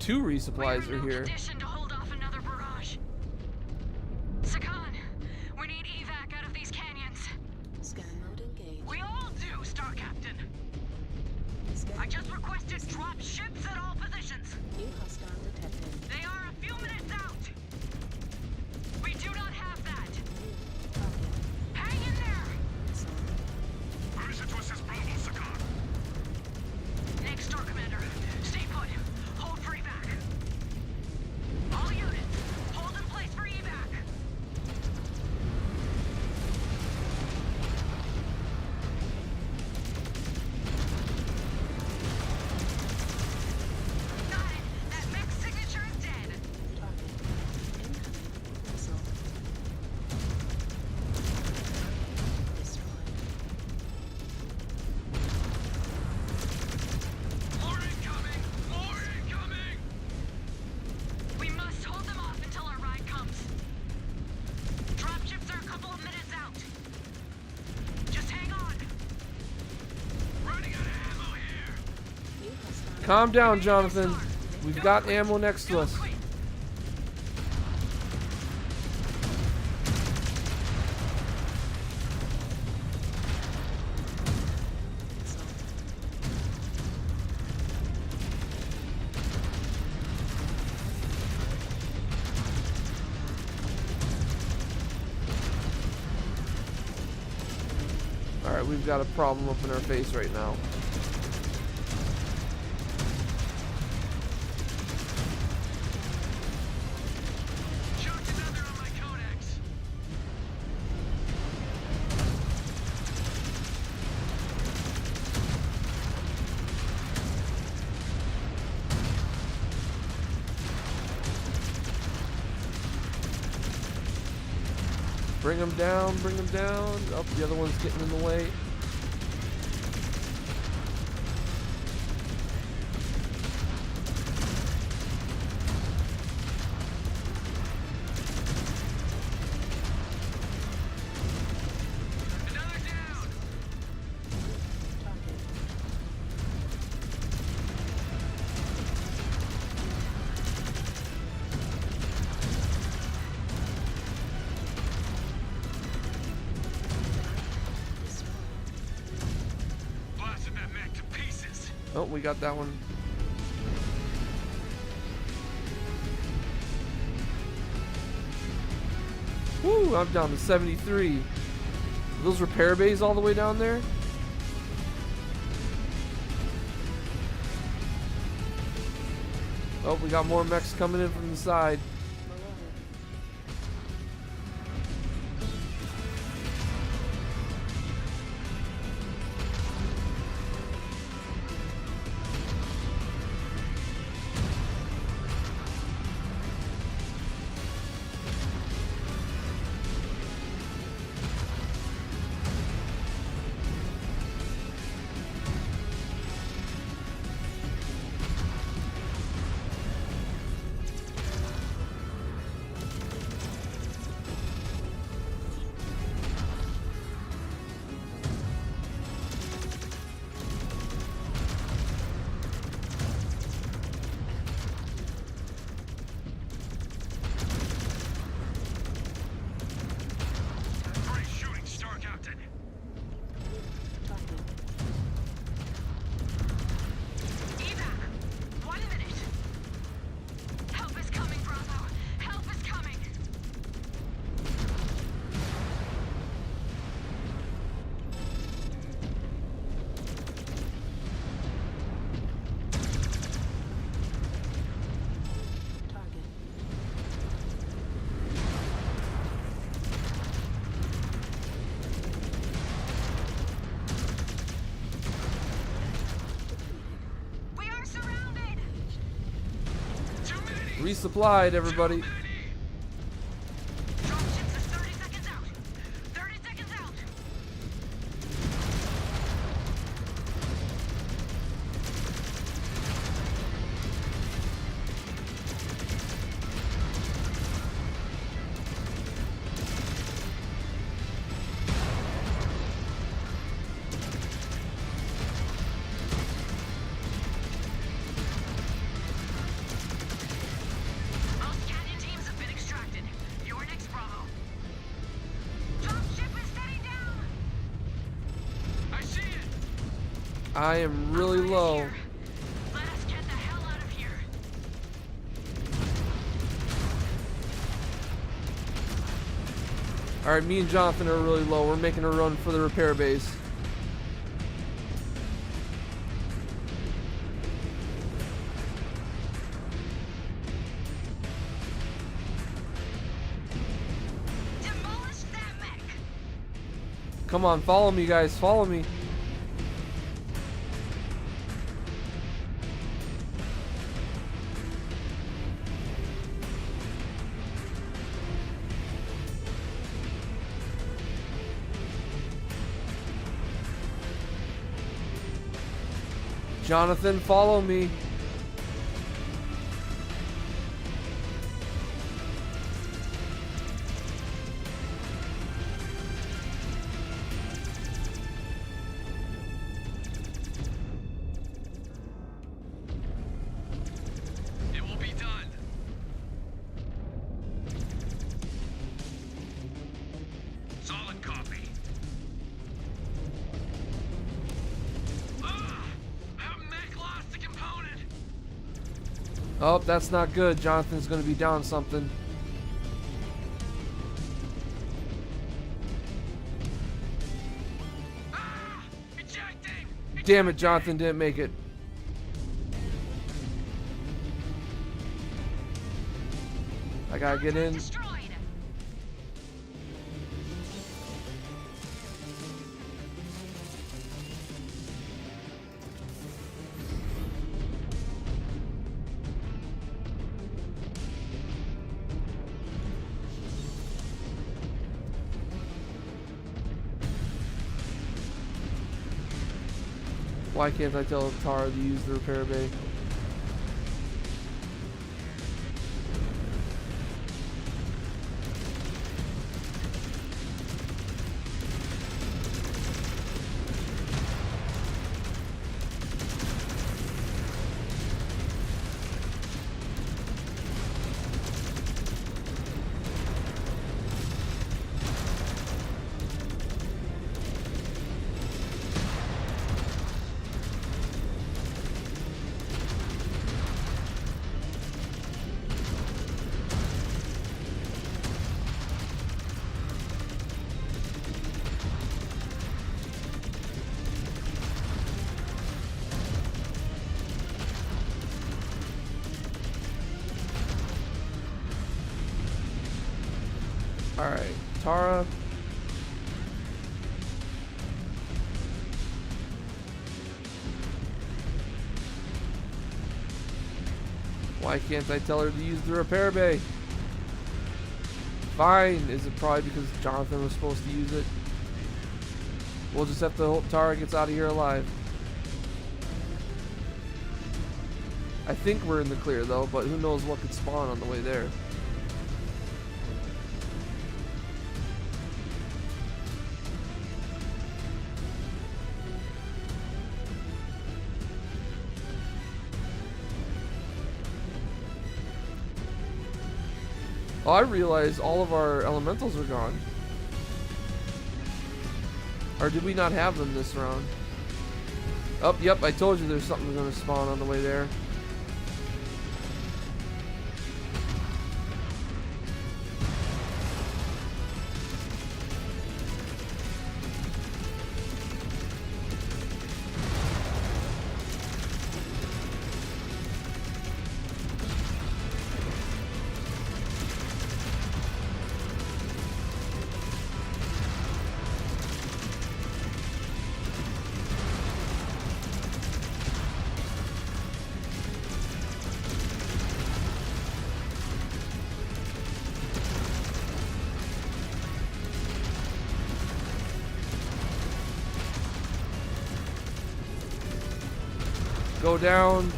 2 resupplies We're are in no here. condition to hold off another barrage. Sakan, we need evac out of these canyons. Scan mode engaged. We all do, Star Captain. Scan I just requested drop ships at all positions. new hostile detected. They are a few minutes out. We do not have that. Target Hang in there. missile. Permission to assist Bravo, Sakan. Next, Star Commander. Stay put. Hold for evac. All units, hold in place for evac. Calm down, Jonathan. We've got ammo next to us. Alright, we've got a problem up in our face right now. Chucked another on my codex. Bring him down, bring him down. Oh, the other one's getting in the way. Another down. Blasted that mech to pieces. Oh, we got that one. Woo, I'm down to 73. Are those repair bays all the way down there? Oh, we got more mechs coming in from the side. Great shooting, Star Captain. Evac! 1 minute. Help is coming, Bravo. Help is coming. Target. We are surrounded. Too many. Resupplied, everybody. Dropships are 30 seconds out. 30 seconds out. Most canyon teams have been extracted. You're next, Bravo. Dropship is setting down. I see it. I am really low. Let us get the hell out of here. Alright, me and Jonathan are really low. We're making a run for the repair base. Demolish that mech. Come on, follow me, guys. Follow me. Jonathan, follow me. Oh, that's not good. Jonathan's gonna be down something. Ah! Ejecting! Damn it, Jonathan didn't make it. I gotta get in. Destroyed. Why can't I tell Tara to use the repair bay? Alright, Tara. Why can't I tell her to use the repair bay? Fine. Is it probably because Jonathan was supposed to use it? We'll just have to hope Tara gets out of here alive. I think we're in the clear though, but who knows what could spawn on the way there. Oh, I realized all of our elementals are gone. Or did we not have them this round? Oh, yep, I told you there's something going to spawn on the way there. Go down.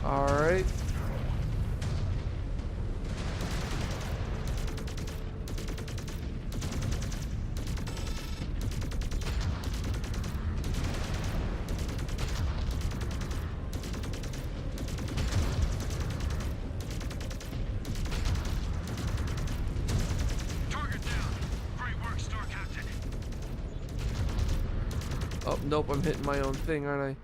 All right. Oh, nope, I'm hitting my own thing, aren't I?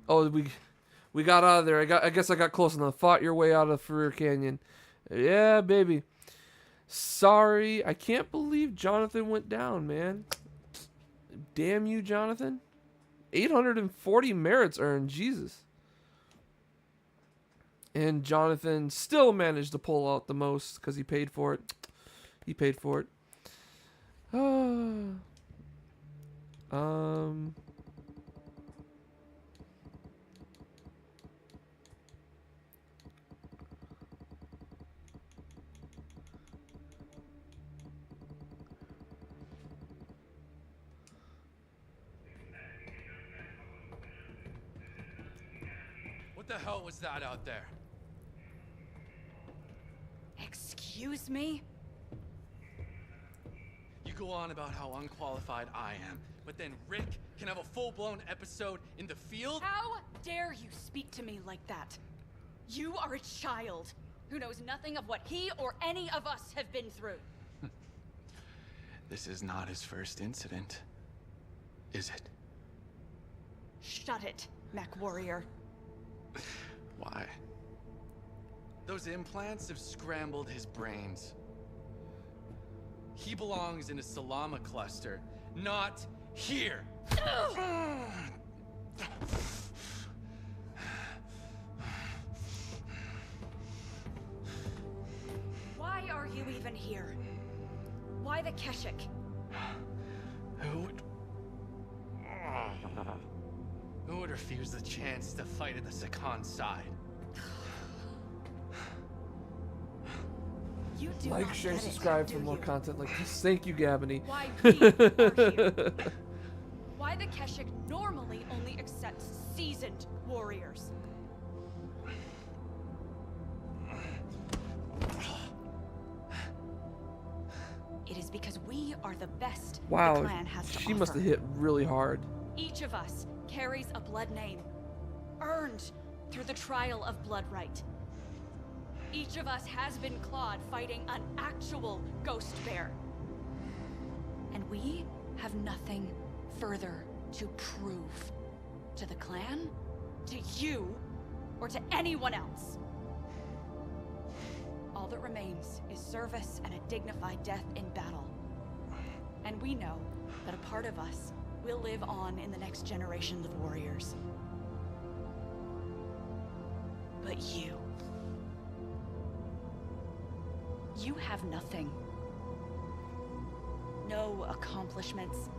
Oh, we got out of there. I guess I got close enough. Fought your way out of Ferrer Canyon. Yeah, baby. Sorry, I can't believe Jonathan went down, man. Damn you, Jonathan. 840 merits earned, Jesus. And Jonathan still managed to pull out the most because he paid for it. He paid for it. What the hell was that out there? Excuse me? You go go on about how unqualified I am, but then Rick can have a full-blown episode in the field? How dare you speak to me like that? You are a child who knows nothing of what he or any of us have been through. This is not his first incident, is it? Shut it, Mechwarrior. Why? Those implants have scrambled his brains. He belongs in a Salama cluster, not here. Why are you even here? Why the Keshik? Who would refuse the chance to fight at the Sakan side? You do Like, not share, get it, subscribe do for more you? content like this. Thank you, Gabony. Why we are here? Why the Keshik normally only accepts seasoned warriors? It is because we are the best the Wow, clan has to she must offer. have hit really hard. Each of us carries a blood name, earned through the trial of blood right. Each of us has been clawed fighting an actual ghost bear. And we have nothing further to prove to the clan, to you, or to anyone else. All that remains is service and a dignified death in battle. And we know that a part of us will live on in the next generation of warriors. But you have nothing. No accomplishments.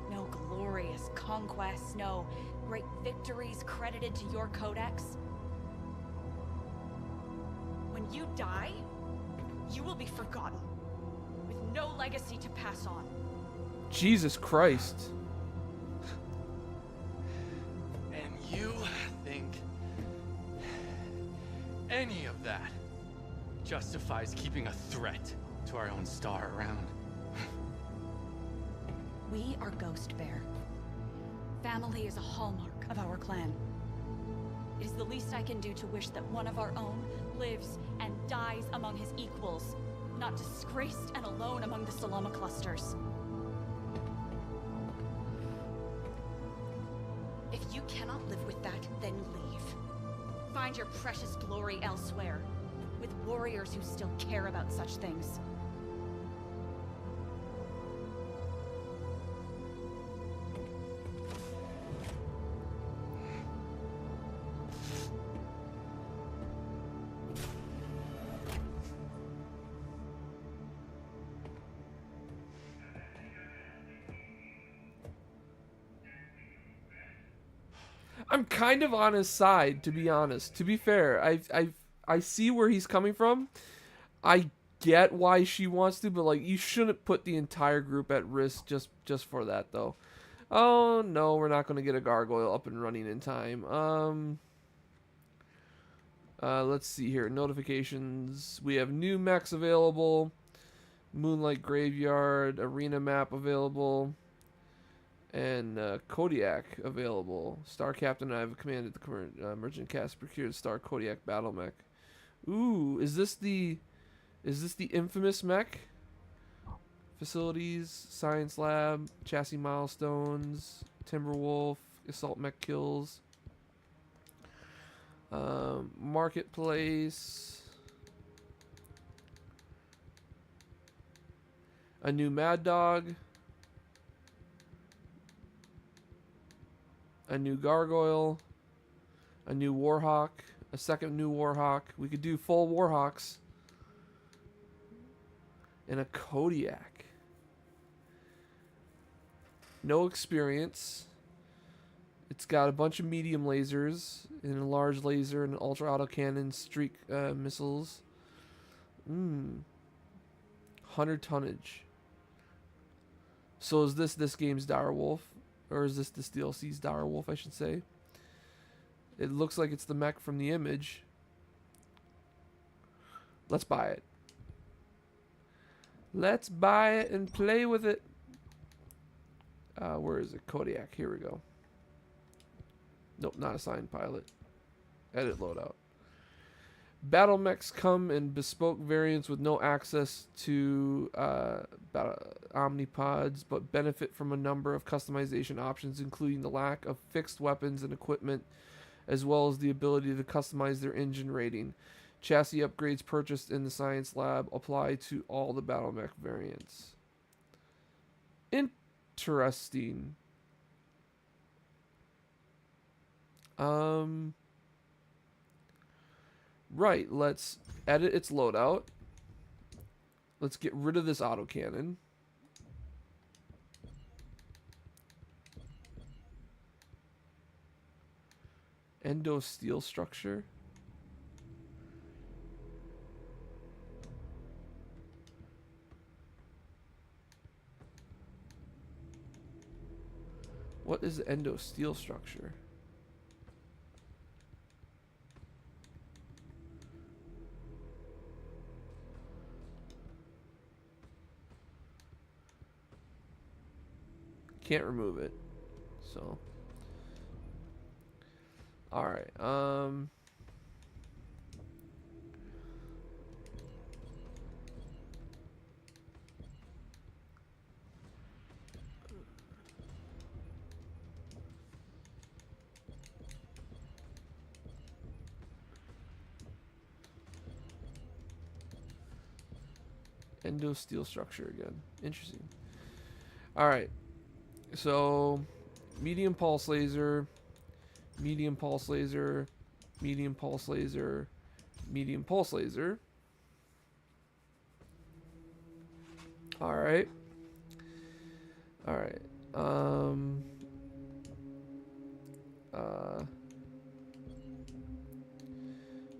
No glorious conquests, no great victories credited to your codex. When you die, you will be forgotten, with no legacy to pass on. Jesus Christ. And you think any of that justifies keeping a threat to our own star around? We are Ghost Bear. Family is a hallmark of our clan. It is the least I can do to wish that one of our own lives and dies among his equals, not disgraced and alone among the Salama clusters. If you cannot live with that, then leave. Find your precious glory elsewhere, with warriors who still care about such things. I'm kind of on his side, to be honest. To be fair, I see where he's coming from. I get why she wants to, but like, you shouldn't put the entire group at risk just for that, though. Oh no, we're not going to get a gargoyle up and running in time. Let's see here. Notifications. We have new mechs available. Moonlight Graveyard, Arena map available. And Kodiak available. Star Captain and I have commanded the current merchant cast procured Star Kodiak battle mech. Ooh, is this the infamous mech? Facilities, Science Lab, Chassis Milestones, Timberwolf, Assault Mech Kills. Marketplace. A new Mad Dog. A new Gargoyle, a new Warhawk, a second new Warhawk. We could do full Warhawks. And a Kodiak. No experience. It's got a bunch of medium lasers and a large laser and an ultra autocannon streak missiles. 100 tonnage. So is this game's Direwolf? Or is this DLC's Direwolf, I should say? It looks like it's the mech from the image. Let's buy it. Let's buy it and play with it. Where is it? Kodiak. Here we go. Nope, not assigned pilot. Edit loadout. Battle mechs come in bespoke variants with no access to omnipods, but benefit from a number of customization options, including the lack of fixed weapons and equipment, as well as the ability to customize their engine rating. Chassis upgrades purchased in the science lab apply to all the battle mech variants. Interesting. Right, let's edit its loadout. Let's get rid of this autocannon. Endo steel structure. What is the endo steel structure? Can't remove it. So. Alright, endo steel structure again. Interesting. Alright. So medium pulse laser, medium pulse laser, medium pulse laser, medium pulse laser. Alright. Alright.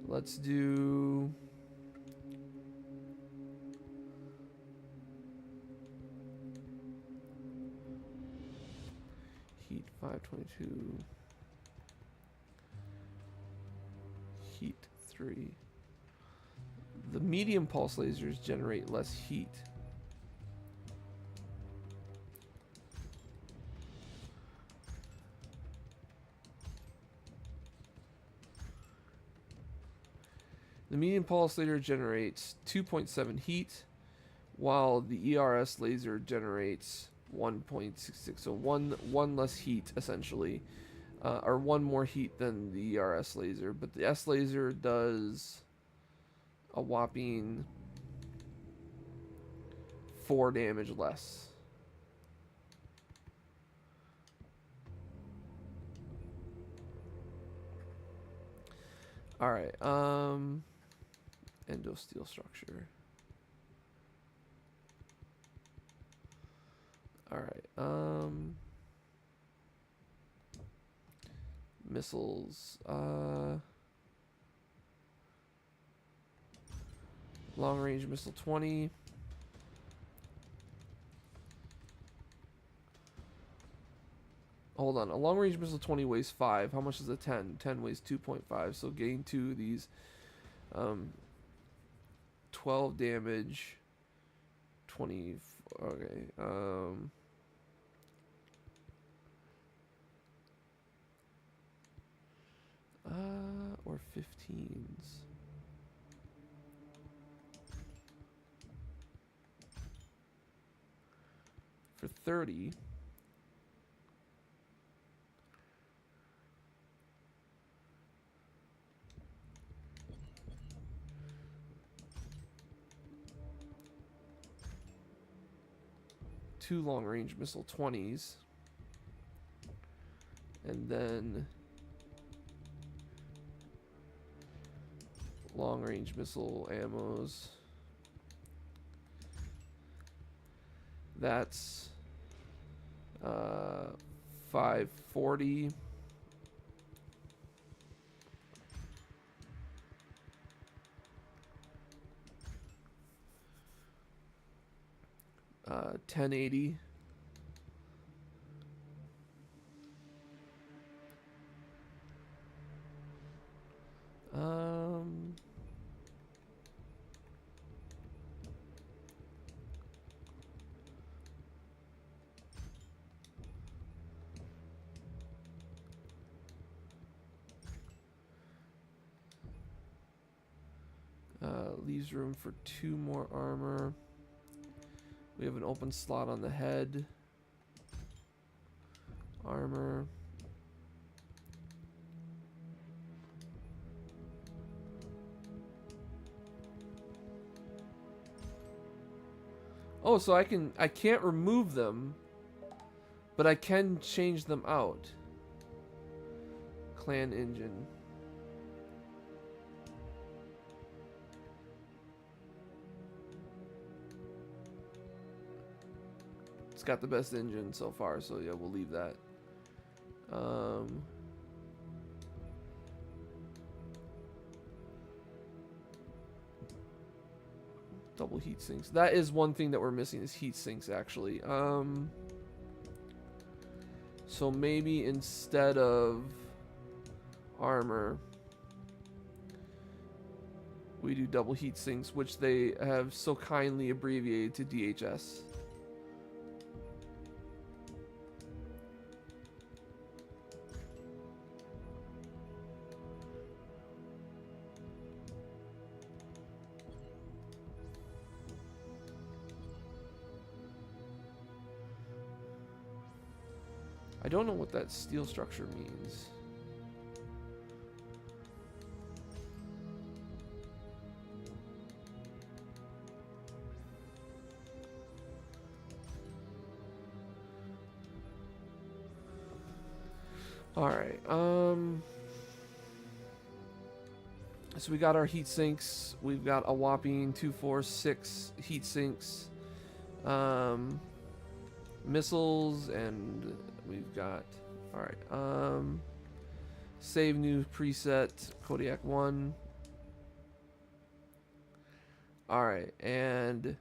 Let's do heat 522, heat 3. The medium pulse lasers generate less heat. The medium pulse laser generates 2.7 heat, while the ERS laser generates 1.66. So one less heat essentially, or one more heat than the ERS laser. But the S laser does a whopping 4 damage less. All right. Endo steel structure. All right. Missiles. Long range missile 20. Hold on. A long range missile 20 weighs 5. How much is a 10? 10 weighs 2.5. So gain 2 of these. 12 damage. 20. Okay. Or 15s. For 30. Two long range missile 20s. And then long range missile ammos. That's 540. Uh, 1080. leaves room for 2 more armor. We have an open slot on the head. Armor. Oh, so I can't remove them, but I can change them out. Clan engine. It's got the best engine so far, so yeah, we'll leave that. Double heat sinks. That is one thing that we're missing, is heat sinks actually. So maybe instead of armor, we do double heat sinks, which they have so kindly abbreviated to DHS. I don't know what that steel structure means. Alright, so we got our heat sinks. We've got a whopping 2, 4, 6 heat sinks. Missiles, and we've got, alright, save new preset, Kodiak 1. Alright, and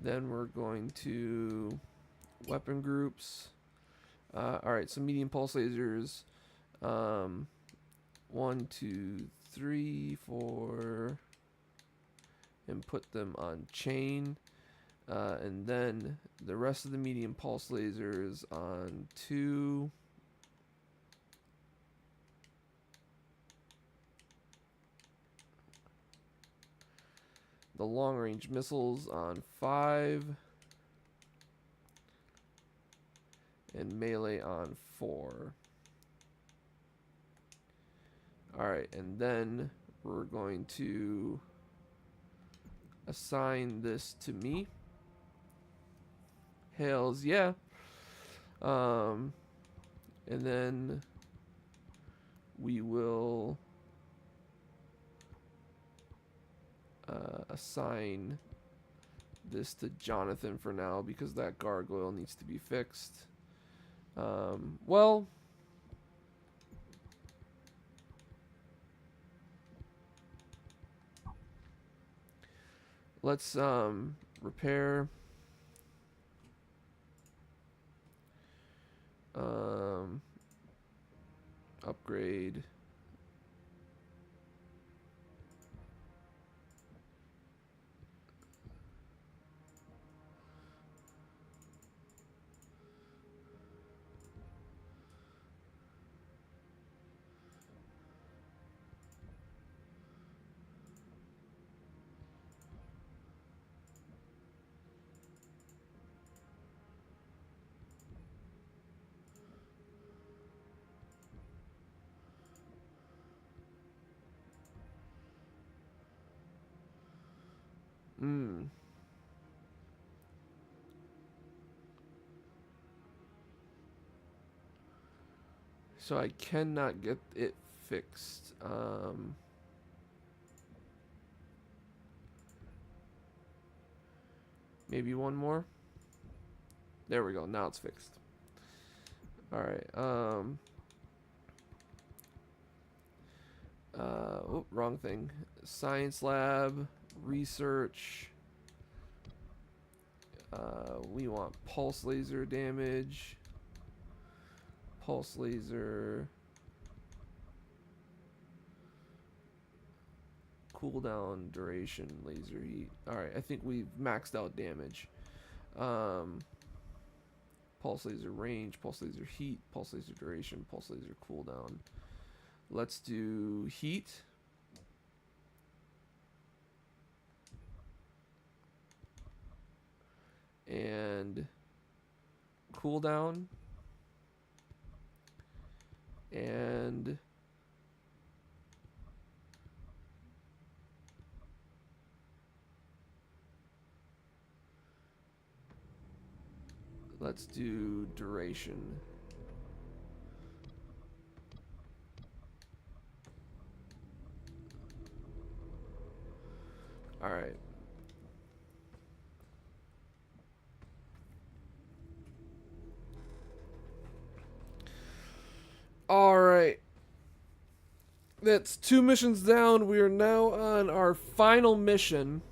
then we're going to weapon groups. Alright, so medium pulse lasers. 1, 2, 3, 4. And put them on chain. And then the rest of the medium pulse lasers on 2. The long range missiles on 5. And melee on 4. Alright, and then we're going to assign this to me. Hells yeah. And then we will assign this to Jonathan for now, because that gargoyle needs to be fixed. Well, let's repair. Upgrade. So I cannot get it fixed. Maybe one more. There we go. Now it's fixed. All right. Oh, wrong thing. Science lab, research. We want pulse laser damage. Pulse laser. Cooldown, duration, laser heat. Alright, I think we've maxed out damage. Pulse laser range, pulse laser heat, pulse laser duration, pulse laser cooldown. Let's do heat. and cooldown, and let's do duration. All right. All right. That's 2 missions down. We are now on our final mission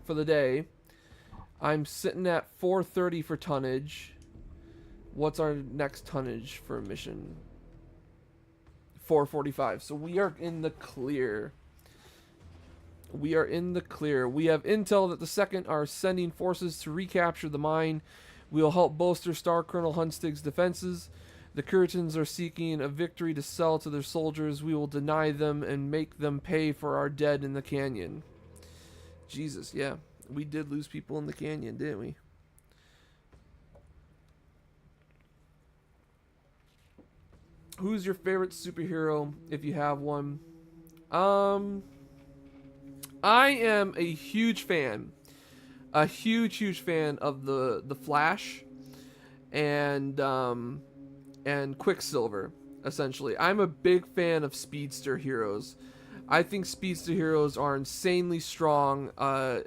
for the day. I'm sitting at 430 for tonnage. What's our next tonnage for a mission? 445. So we are in the clear. We are in the clear. We have intel that the Second are sending forces to recapture the mine. We will help bolster Star Colonel Hunstig's defenses. The Curitans are seeking a victory to sell to their soldiers. We will deny them and make them pay for our dead in the canyon. Jesus, yeah. We did lose people in the canyon, didn't we? Who's your favorite superhero, if you have one? I am a huge fan. A huge fan of the Flash and Quicksilver, essentially. I'm a big fan of speedster heroes. I think speedster heroes are insanely strong,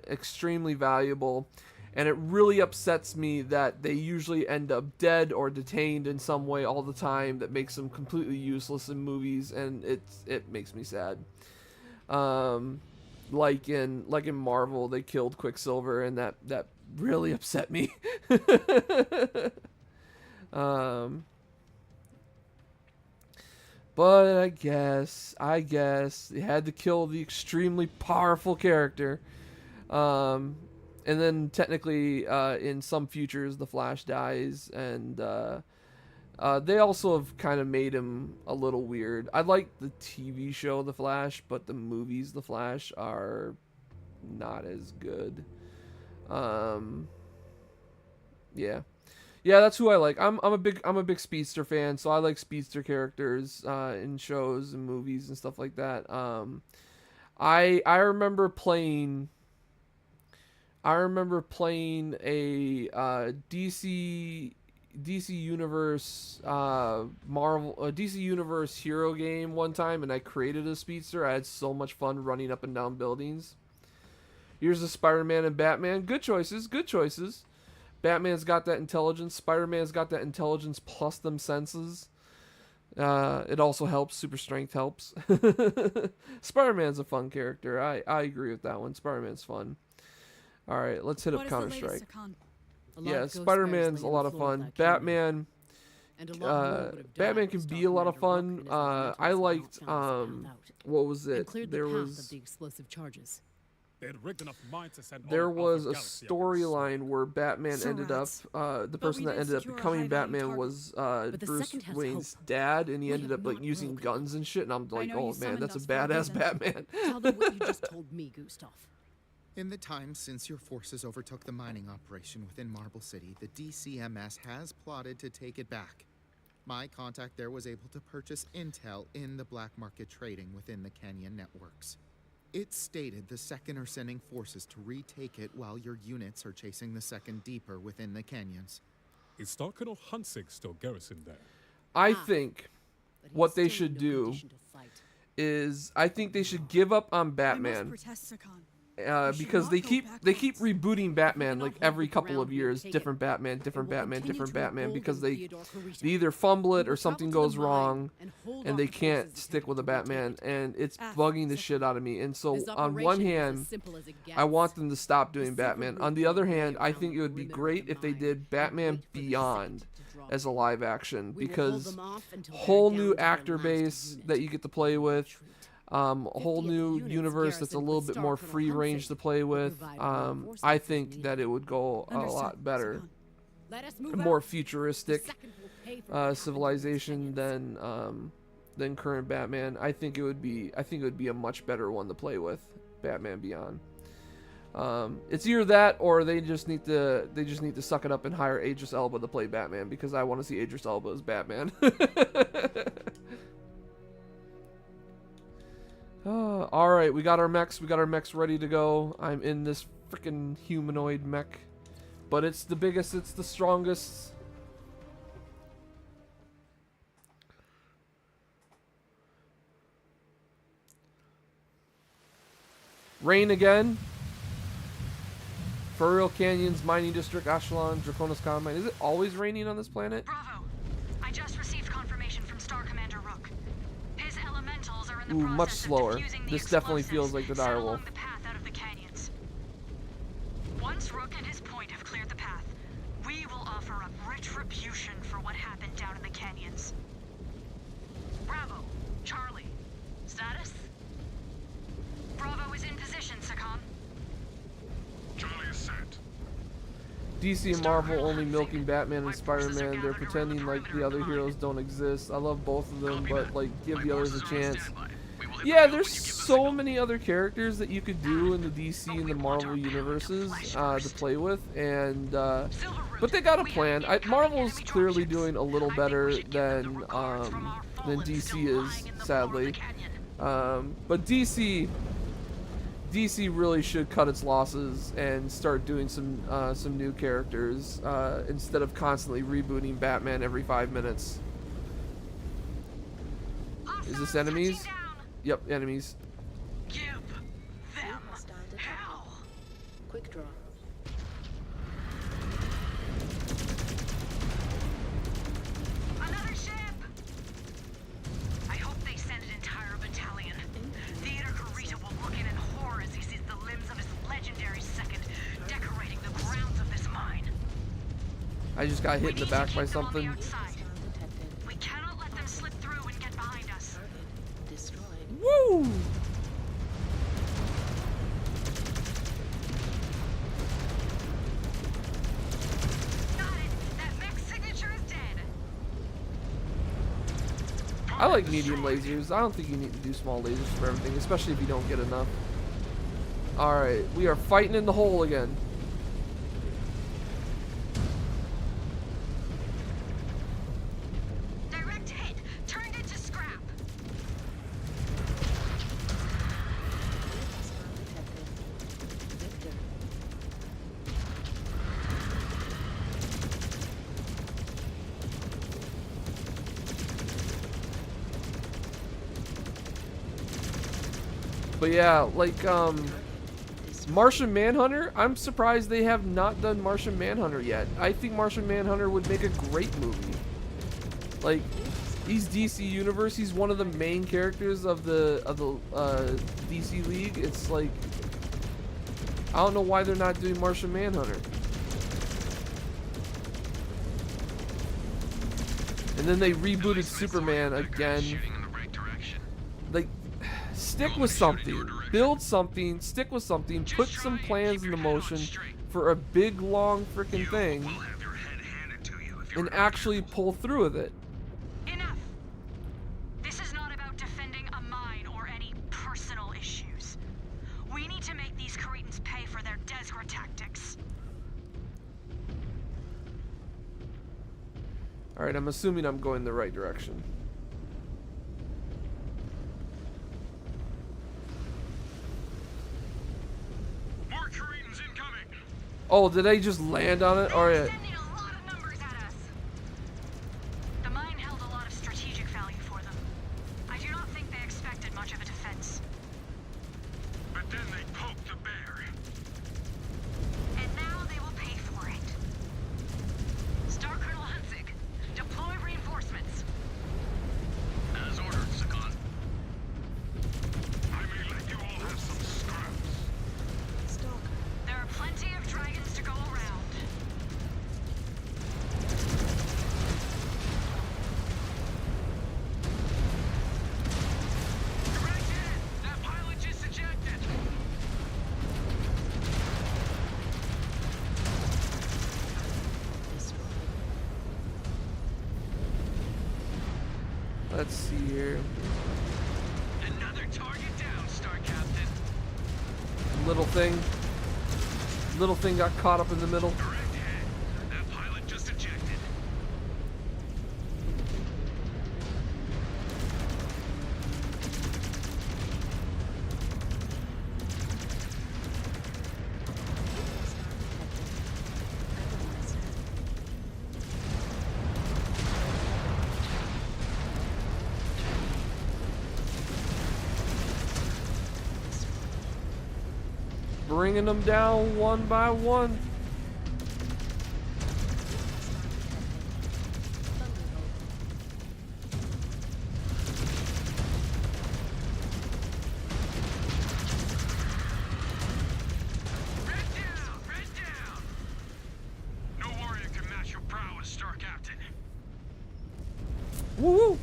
extremely valuable, and it really upsets me that they usually end up dead or detained in some way all the time that makes them completely useless in movies, and it makes me sad. Like in Marvel, they killed Quicksilver, and that really upset me. But I guess they had to kill the extremely powerful character. And then technically, in some futures, the Flash dies, and they also have kind of made him a little weird. I like the TV show The Flash, but the movies The Flash are not as good. Yeah. Yeah, that's who I like. I'm a big speedster fan, so I like speedster characters in shows and movies and stuff like that. I remember playing a DC Universe DC Universe hero game one time, and I created a speedster. I had so much fun running up and down buildings. Here's a Spider-Man and Batman. Good choices. Batman's got that intelligence. Spider-Man's got that intelligence plus them senses. It also helps. Super strength helps. Spider-Man's a fun character. I agree with that one. Spider-Man's fun. All right, let's hit up Counter-Strike. Yeah, Spider-Man's a lot of fun. Batman. Batman can be a lot of fun. I liked what was it? There was the explosive charges. There was a storyline where Batman ended up, the person that ended up becoming Batman was Bruce Wayne's dad, and he ended up like using guns and shit. And I'm like, oh man, that's a badass Batman. Tell them what you just told me, Gustav. In the time since your forces overtook the mining operation within Marble City, the DCMS has plotted to take it back. My contact there was able to purchase intel in the black market trading within the Canyon networks. It stated the Second are sending forces to retake it while your units are chasing the Second deeper within the canyons. Is Star Colonel Hunsig still garrisoned there? I think what they should do is I think they should give up on Batman. Because they keep rebooting Batman like every couple of years, different Batman, because they either fumble it or something goes wrong, and they can't stick with a Batman, and it's bugging the shit out of me. And so on one hand, I want them to stop doing Batman. On the other hand, I think it would be great if they did Batman Beyond as a live action, because whole new actor base that you get to play with. A whole new universe that's a little bit more free range to play with. I think that it would go a lot better, more futuristic civilization than current Batman. I think it would be a much better one to play with, Batman Beyond. It's either that or they just need to suck it up and hire Idris Elba to play Batman, because I want to see Idris Elba as Batman. All right, we got our mechs. We got our mechs ready to go. I'm in this freaking humanoid mech, but it's the biggest. It's the strongest. Rain again. Furriel Canyons, Mining District, Ashelon, Draconis Combine. Is it always raining on this planet? Bravo. I just received confirmation from Star Commander Rook. His elementals are in the Ooh, process much of slower. defusing the This definitely explosives feels like the set direwolf. along the path out of the canyons. Once Rook and his point have cleared the path, we will offer up retribution for what happened down in the canyons. Bravo. Charlie. Status? Bravo is in position, Sakam. Charlie is set. DC and Marvel only milking Batman and Spider-Man. They're pretending like the other heroes don't exist. I love both of them, but like give the others a chance. Yeah, there's so many other characters that you could do in the DC and the Marvel universes to play with, and but they got a plan. Marvel's clearly doing a little better than DC is, sadly. But DC really should cut its losses and start doing some new characters instead of constantly rebooting Batman every 5 minutes. Is this enemies? Yep, enemies. Give them hell. Quick draw. Another ship. I hope they send an entire battalion. Theodore Carita will look in horror as he sees the limbs of his legendary second decorating the grounds of this mine. I just got hit in the back by something. We cannot let them slip through and get behind us. Destroyed. Woo! Got it. That mech signature is dead. I like medium lasers. I don't think you need to do small lasers for everything, especially if you don't get enough. Alright, we are fighting in the hole again. Direct hit. Turned into scrap. Victor. But yeah, like, Martian Manhunter, I'm surprised they have not done Martian Manhunter yet. I think Martian Manhunter would make a great movie. Like, he's DC Universe, he's one of the main characters of the DC League. It's like, I don't know why they're not doing Martian Manhunter. And then they rebooted Superman again. Like, stick with something, build something, stick with something, put some plans into motion for a big long freaking thing, and actually pull through with it. Enough. This is not about defending a mine or any personal issues. We need to make these Cretans pay for their Desgra tactics. Alright, I'm assuming I'm going the right direction. More Koreans incoming. Oh, did I just land on it? Alright. Sending a lot of numbers at us. The mine held a lot of strategic value for them. I do not think they expected much of a defense. But then they poked the bear. And now they will pay for it. Star Colonel Hunzig, deploy reinforcements. As ordered, Sagan. I may let you all have some scraps. Stalker. There are plenty of dragons to go around. Direct hit! That pilot just ejected! Destroyed. Let's see here. Another target down, Star Captain. Little thing. Little thing got caught up in the middle. Direct hit. That pilot just ejected. Bringing them down one by one. Red down! Red down! No warrior can match your prowess, Star Captain. Woo woo!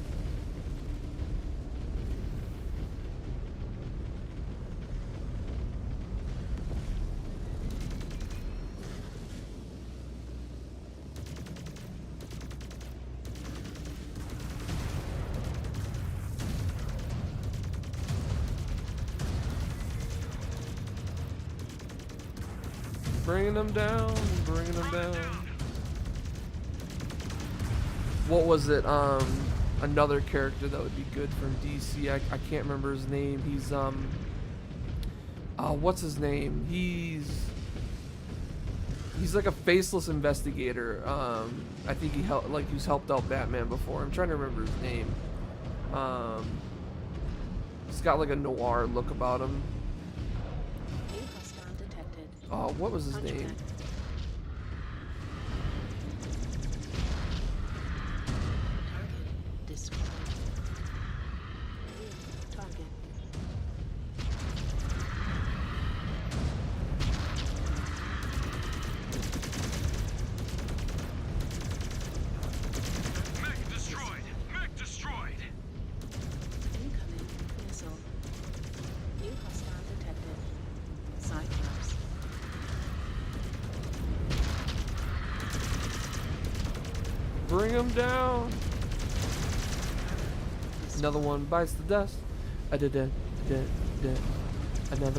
Bringing them down, bringing them down. What was it? Another character that would be good from DC. I can't remember his name. He's what's his name? He's like a faceless investigator. I think he's helped out Batman before. I'm trying to remember his name. He's got like a noir look about him. New hostile detected. Oh, what was his name? Hunchback. Target destroyed. New target. Mech destroyed! Mech destroyed! Incoming missile. New hostile detected. Cyclops. Bring him down. Another one bites the dust. Another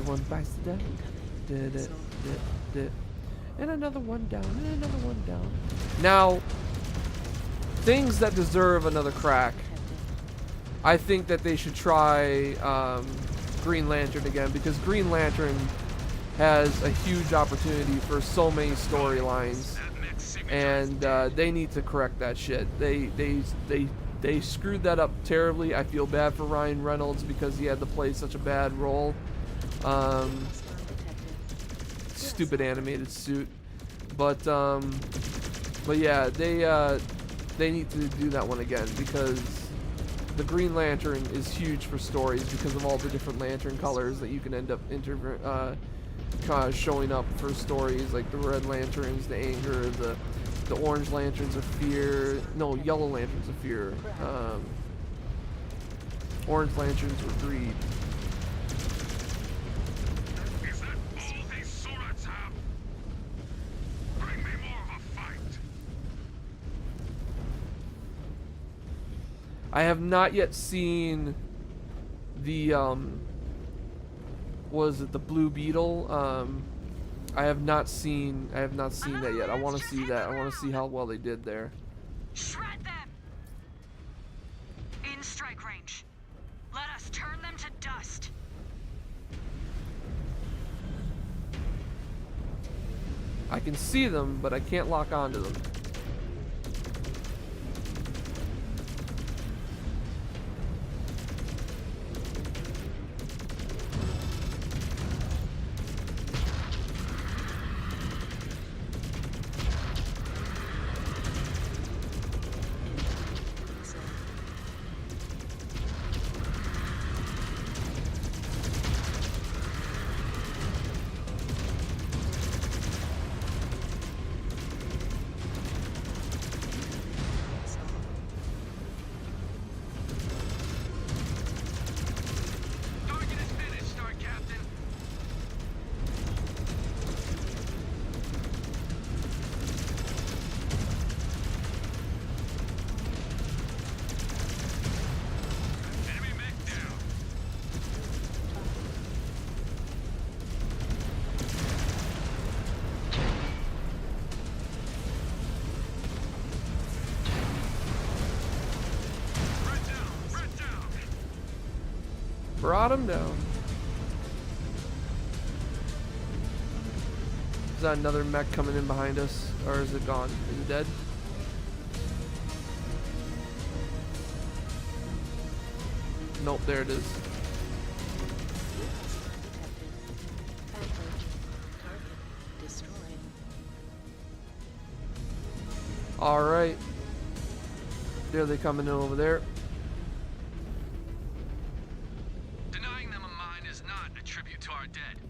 one bites the dust. Incoming missile. And another one down. And another one down. Now, things that deserve another crack. I think that they should try Green Lantern again, because Green Lantern has a huge opportunity for so many storylines, That mech signature and they need to correct that shit. They screwed that up terribly. I feel bad for Ryan Reynolds because he had to play such a bad role. Hostile detected. Stupid animated suit, but yeah, they need to do that one again, because the Green Lantern is huge for stories because of all the different lantern colors that you can end up showing up for stories, like the red lanterns, the anger, the orange lanterns of fear, no, yellow lanterns of fear, orange lanterns of greed. Is that all these Surats have? Bring me more of a fight! I have not yet seen the was it the Blue Beetle? I have not seen that yet. I want to see that. I want to see how well they did there. Shred them! In strike range. Let us turn them to dust. I can see them, but I can't lock onto them. Missile. Brought him down. Is that another mech coming in behind us? Or is it gone? Is it dead? Nope, there it is. Alright. There they coming in over there. Denying them a mine is not a tribute to our dead.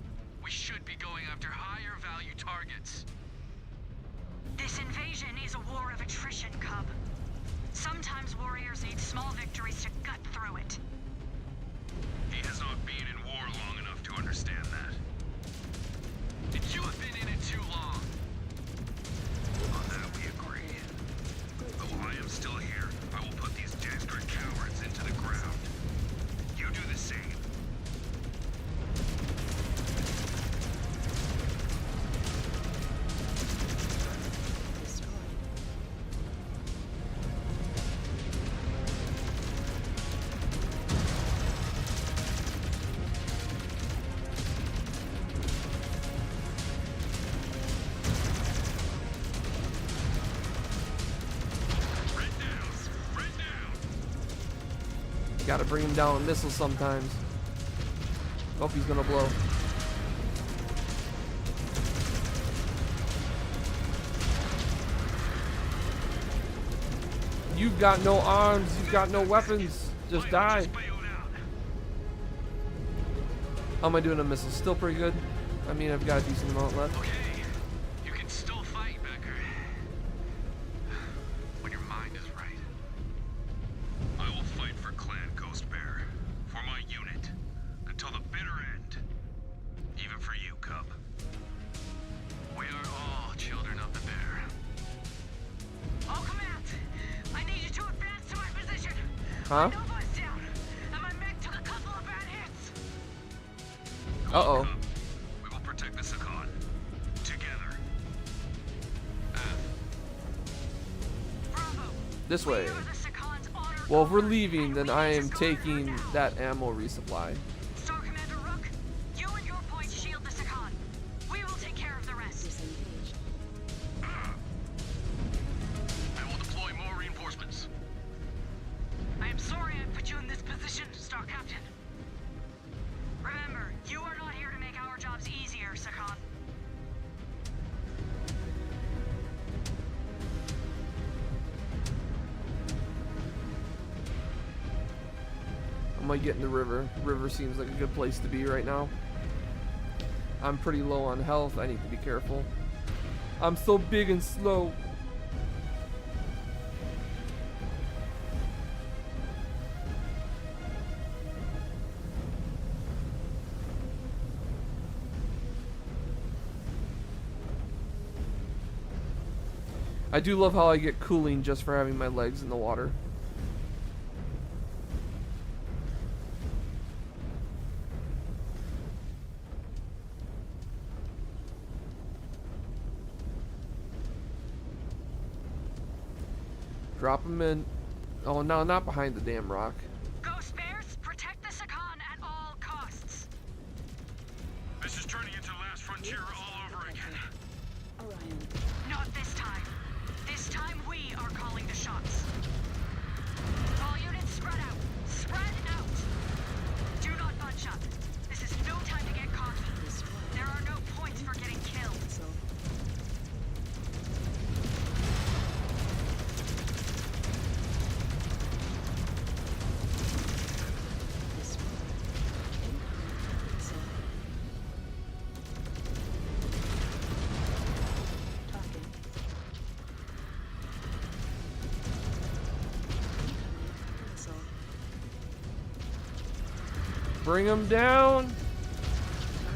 We should be going after higher value targets. This invasion is a war of attrition, Cub. Sometimes warriors need small victories to gut through it. He has not been in war long enough to understand that. And you have been in it too long. On that we agree. Though I am still here, I will put these desperate cowards into the ground. You do the same. Gotta bring him down with missiles sometimes. Hope he's gonna blow. You've got no arms, you've got no weapons. Just die. How am I doing on missiles? Still pretty good. I mean, I've got a decent amount left. Okay, you can still fight, Becker. When your mind is right. I will fight for Clan Ghost Bear, for my unit, until the bitter end. Even for you, Cub. We are all children of the bear. All command! I need you to advance to my position! Huh? Nova's down, and my mech took a couple of bad hits! Uh-oh. Cub, we will protect the Sakan. Together. Bravo! This way. We are the Sakan's honor Well, if we're guard, leaving, and then we I need am to score her taking now. that ammo resupply. Star Commander Rook, you and your points shield the Sakan. We will take care of the rest. Disengaged. I will deploy more reinforcements. I am sorry I put you in this position, Star Captain. Remember, you are not here to make our jobs easier, Sakan. I might get in the river. River seems like a good place to be right now. I'm pretty low on health. I need to be careful. I'm so big and slow. I do love how I get cooling just for having my legs in the water. Drop them in. Oh, no, not behind the damn rock. Ghost Bears, protect the Sakan at all costs. This is turning into Last Frontier all over again. Orion. Not this time. This time we are calling the shots. All units spread out. Spread out. Do not bunch up. This is no time to get cocky. There are no points for getting killed. So, talking. Missile. Bring them down.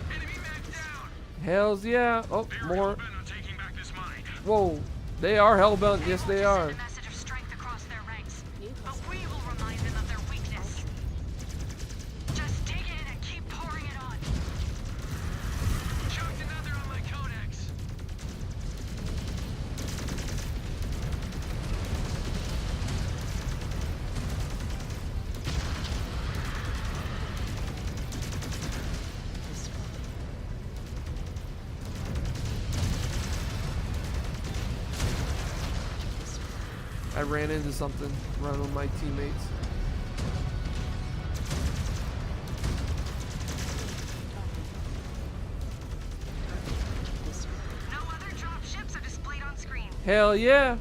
Enemy mech down! Hells yeah. Oh, They are more. hell-bent on taking back this mine. Whoa. They are hellbent. Yes, they are. Send a message of strength across their ranks, New but hostile. we will remind them of their weakness. Just dig in and keep pouring it on. Chucked another on my codex. I ran into something around with my teammates. No other drop ships are displayed on screen. Hell yeah!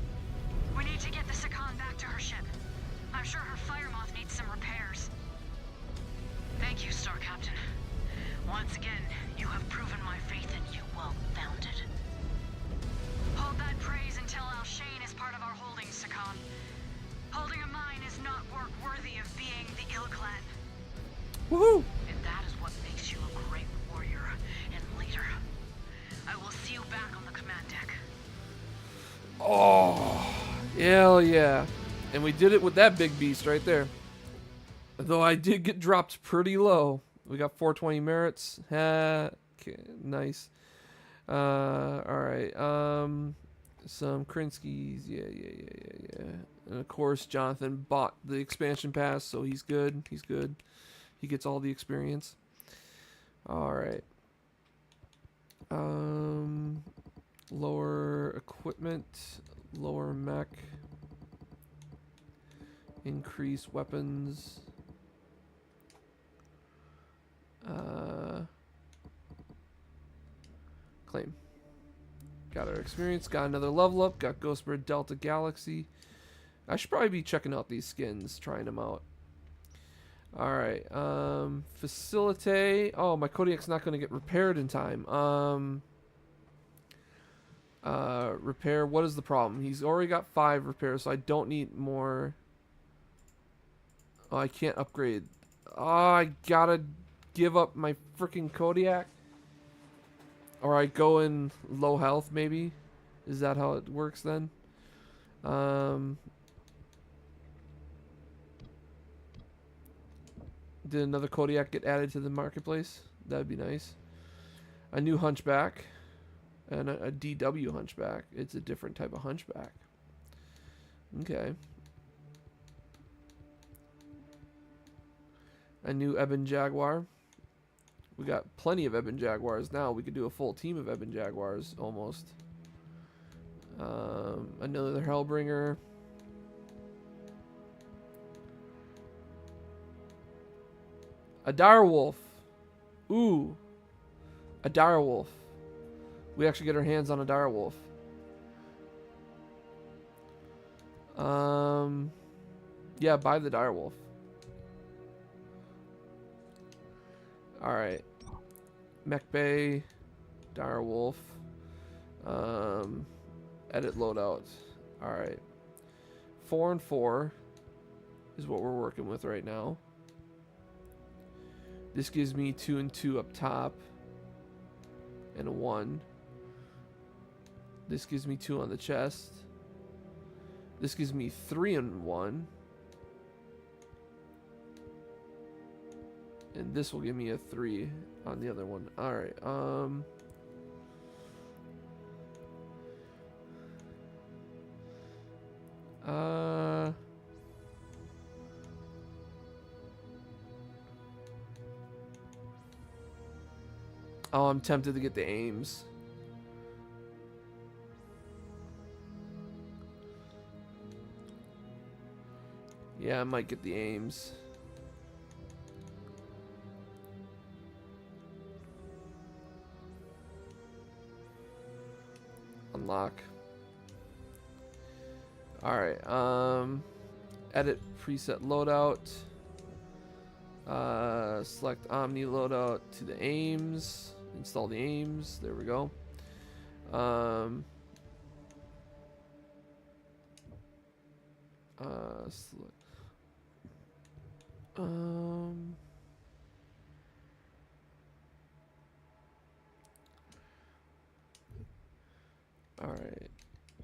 We need to get the Sakan back to her ship. I'm sure her fire moth needs some repairs. Thank you, Star Captain. Once again, you have proven my faith in you well-founded. Hold that praise until Al-Shane is part of our holdings, Sakan. Holding a mine is not work worthy of being the Ill Clan. Woohoo! And that is what makes you a great warrior and leader. I will see you back on the command deck. Oh, hell yeah. And we did it with that big beast right there. Though I did get dropped pretty low. We got 420 merits. Okay, nice. Alright. Some Krinskys. Yeah. And of course, Jonathan bought the expansion pass, so he's good. He's good. He gets all the experience. Alright. Lower equipment. Lower mech. Increase weapons. Claim. Got our experience. Got another level up. Got Ghostbird Delta Galaxy. I should probably be checking out these skins. Trying them out. Alright. Facilitate. Oh, my Kodiak's not going to get repaired in time. Repair. What is the problem? He's already got 5 repairs, so I don't need more. Oh, I can't upgrade. Oh, I gotta give up my freaking Kodiak. Or I go in low health, maybe. Is that how it works then? Did another Kodiak get added to the marketplace? That'd be nice. A new Hunchback. And a DW Hunchback. It's a different type of Hunchback. Okay. A new Ebon Jaguar. We got plenty of Ebon Jaguars now. We could do a full team of Ebon Jaguars almost. Another Hellbringer. A direwolf. Ooh. A direwolf. We actually get our hands on a direwolf. Yeah, buy the direwolf. Alright. Mech Bay. Direwolf. Edit loadout. Alright. 4 and 4 is what we're working with right now. This gives me 2 and 2 up top. And a 1. This gives me 2 on the chest. This gives me 3 and 1. And this will give me a 3 on the other one. Alright, oh, I'm tempted to get the aims. Yeah, I might get the aims. Unlock. Alright, edit preset loadout. Select Omni loadout to the aims. Install the aims. There we go. Alright,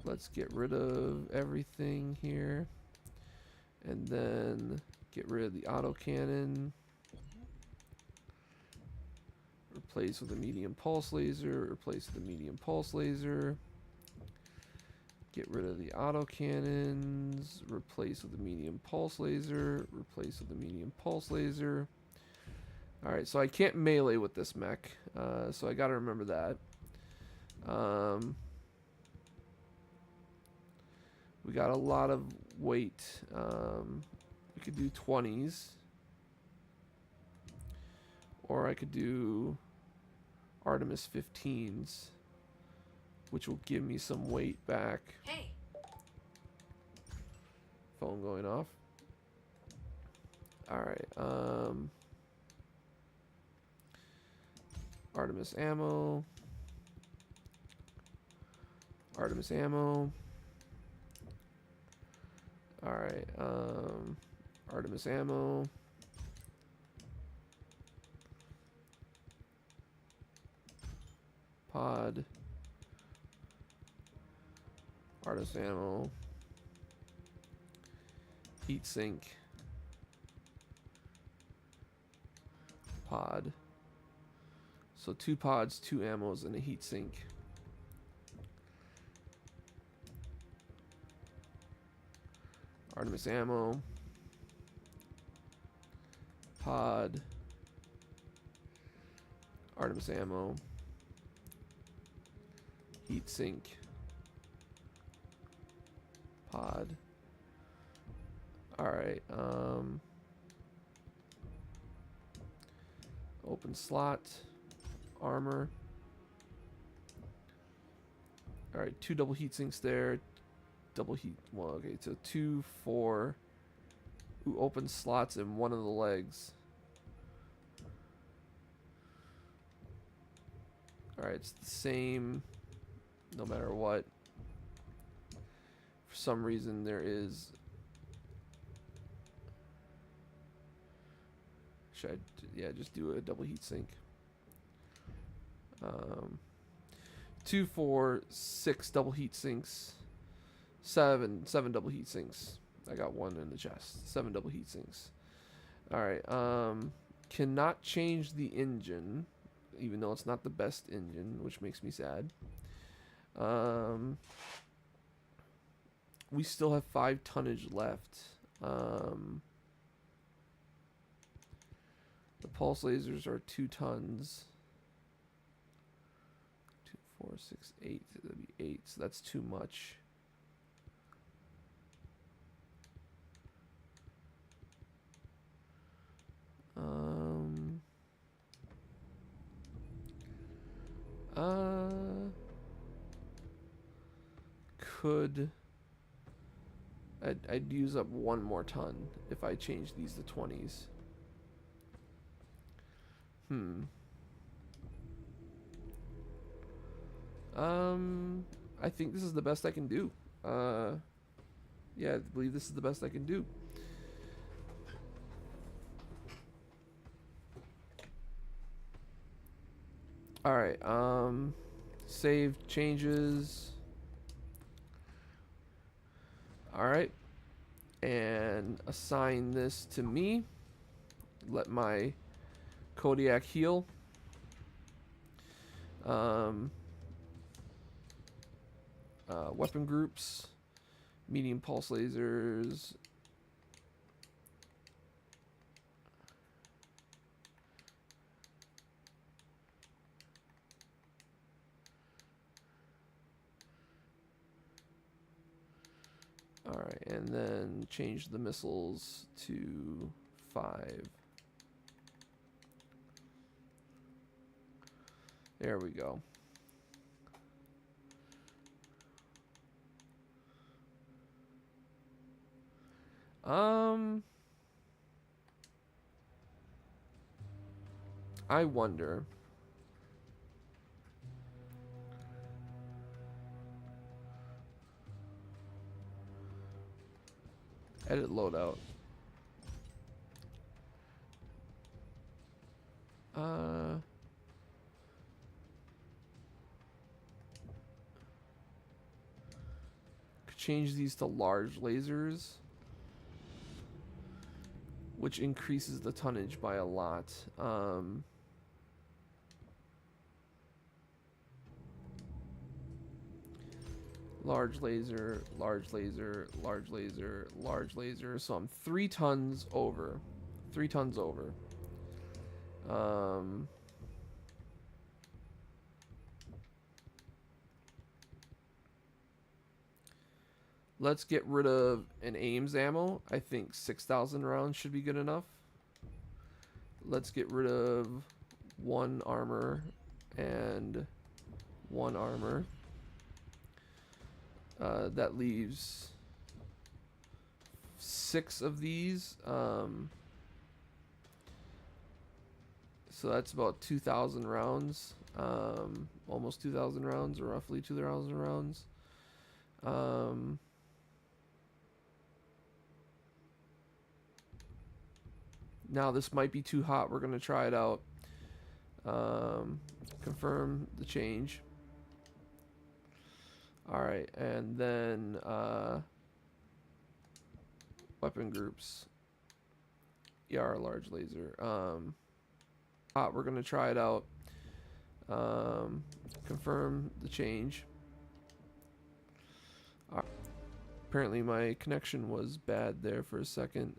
let's get rid of everything here. And then get rid of the autocannon. Replace with a medium pulse laser. Replace with a medium pulse laser. Get rid of the autocannons. Replace with a medium pulse laser. Replace with a medium pulse laser. Alright, so I can't melee with this mech. So I gotta remember that. We got a lot of weight. We could do 20s. Or I could do Artemis 15s, which will give me some weight back. Hey. Phone going off. Alright, Artemis ammo. Artemis ammo. Alright, Artemis ammo. Pod. Artemis ammo. Heat sink. Pod. So 2 pods, 2 ammos, and a heat sink. Artemis ammo. Pod. Artemis ammo. Heat sink. Pod. Alright, open slot. Armor. Alright, 2 double heat sinks there. Double heat. Well, okay, so 2, 4. Ooh, open slots in one of the legs. Alright, it's the same no matter what. For some reason, there is. Should I, yeah, just do a double heat sink. 2, 4, 6 double heat sinks. 7 double heat sinks. I got 1 in the chest. 7 double heat sinks. Alright, cannot change the engine, even though it's not the best engine, which makes me sad. We still have 5 tonnage left. The pulse lasers are 2 tons. 2, 4, 6, 8. That'd be 8, so that's too much. Could I'd use up 1 more ton if I change these to 20s. I think this is the best I can do. Yeah, I believe this is the best I can do. Alright, save changes. Alright. And assign this to me. Let my Kodiak heal. Weapon groups. Medium pulse lasers. Alright, and then change the missiles to 5. There we go. I wonder. Edit loadout. Could change these to large lasers, which increases the tonnage by a lot. Large laser, large laser, large laser, large laser. So I'm 3 tons over. 3 tons over. Let's get rid of an Ames ammo. I think 6,000 rounds should be good enough. Let's get rid of 1 armor and 1 armor. That leaves 6 of these. So that's about 2,000 rounds. Almost 2,000 rounds, or roughly 2,000 rounds. Now this might be too hot. We're going to try it out. Confirm the change. Alright, and then weapon groups. ER large laser. Hot, we're going to try it out. Confirm the change. Apparently my connection was bad there for a second.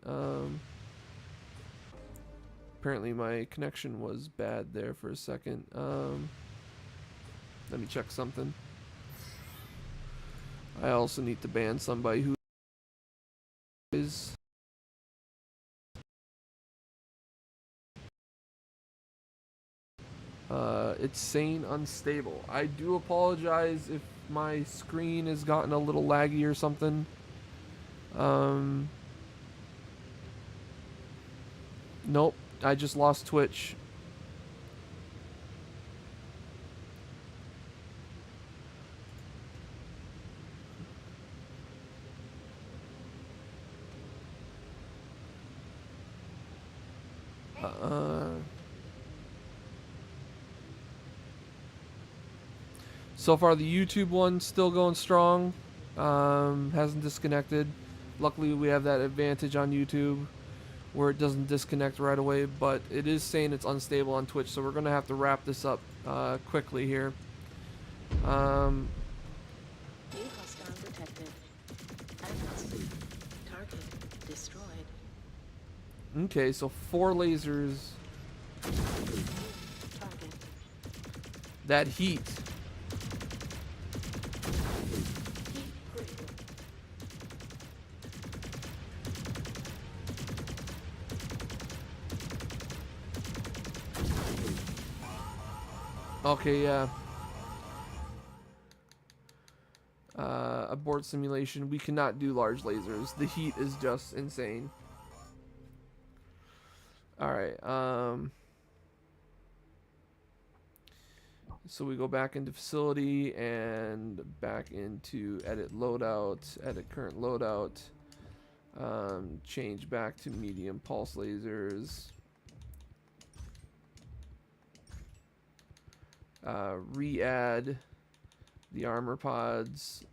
Apparently my connection was bad there for a second. Let me check something. I also need to ban somebody who is it's saying unstable. I do apologize if my screen has gotten a little laggy or something. Nope, I just lost Twitch. So far, the YouTube one's still going strong. Hasn't disconnected. Luckily, we have that advantage on YouTube where it doesn't disconnect right away, but it is saying it's unstable on Twitch, so we're going to have to wrap this up quickly here. New hostile detected. Address. Target destroyed. Okay, so 4 lasers. Target. That heat. Heat critical. Okay, yeah. Abort simulation. We cannot do large lasers. The heat is just insane. Alright, so we go back into facility and back into edit loadout, edit current loadout, change back to medium pulse lasers, re-add the armor pods,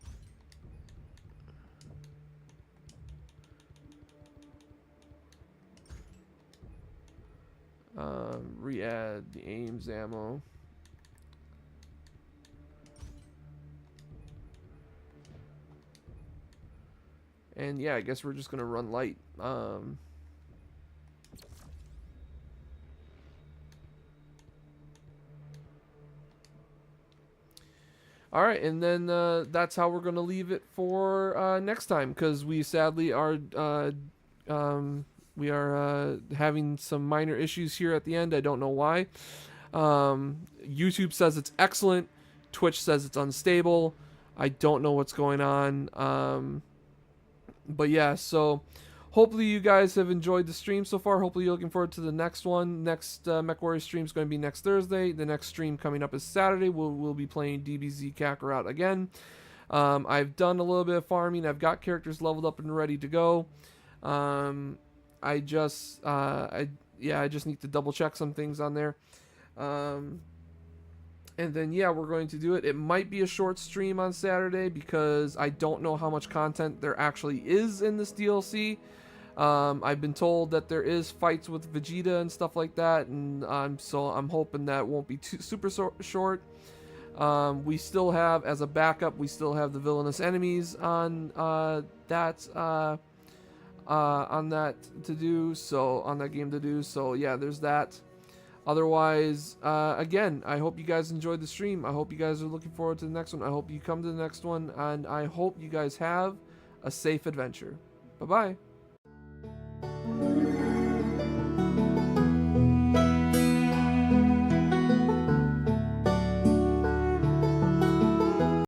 re-add the Ames ammo. And yeah, I guess we're just gonna run light. All right, and then that's how we're gonna leave it for next time, because we sadly are having some minor issues here at the end. I don't know why. YouTube says it's excellent. Twitch says it's unstable. I don't know what's going on. But yeah, so hopefully you guys have enjoyed the stream so far. Hopefully you're looking forward to the next one. Next Mechwarrior stream is going to be next Thursday. The next stream coming up is Saturday. We'll be playing DBZ Kakarot again. I've done a little bit of farming. I've got characters leveled up and ready to go. I just need to double check some things on there. And then, yeah, we're going to do it. It might be a short stream on Saturday because I don't know how much content there actually is in this DLC. I've been told that there is fights with Vegeta and stuff like that, and so I'm hoping that won't be too super short. We still have, as a backup, we still have the villainous enemies on that to do. So on that game to do. So yeah, there's that. Otherwise, again, I hope you guys enjoyed the stream. I hope you guys are looking forward to the next one. I hope you come to the next one, and I hope you guys have a safe adventure. Bye-bye.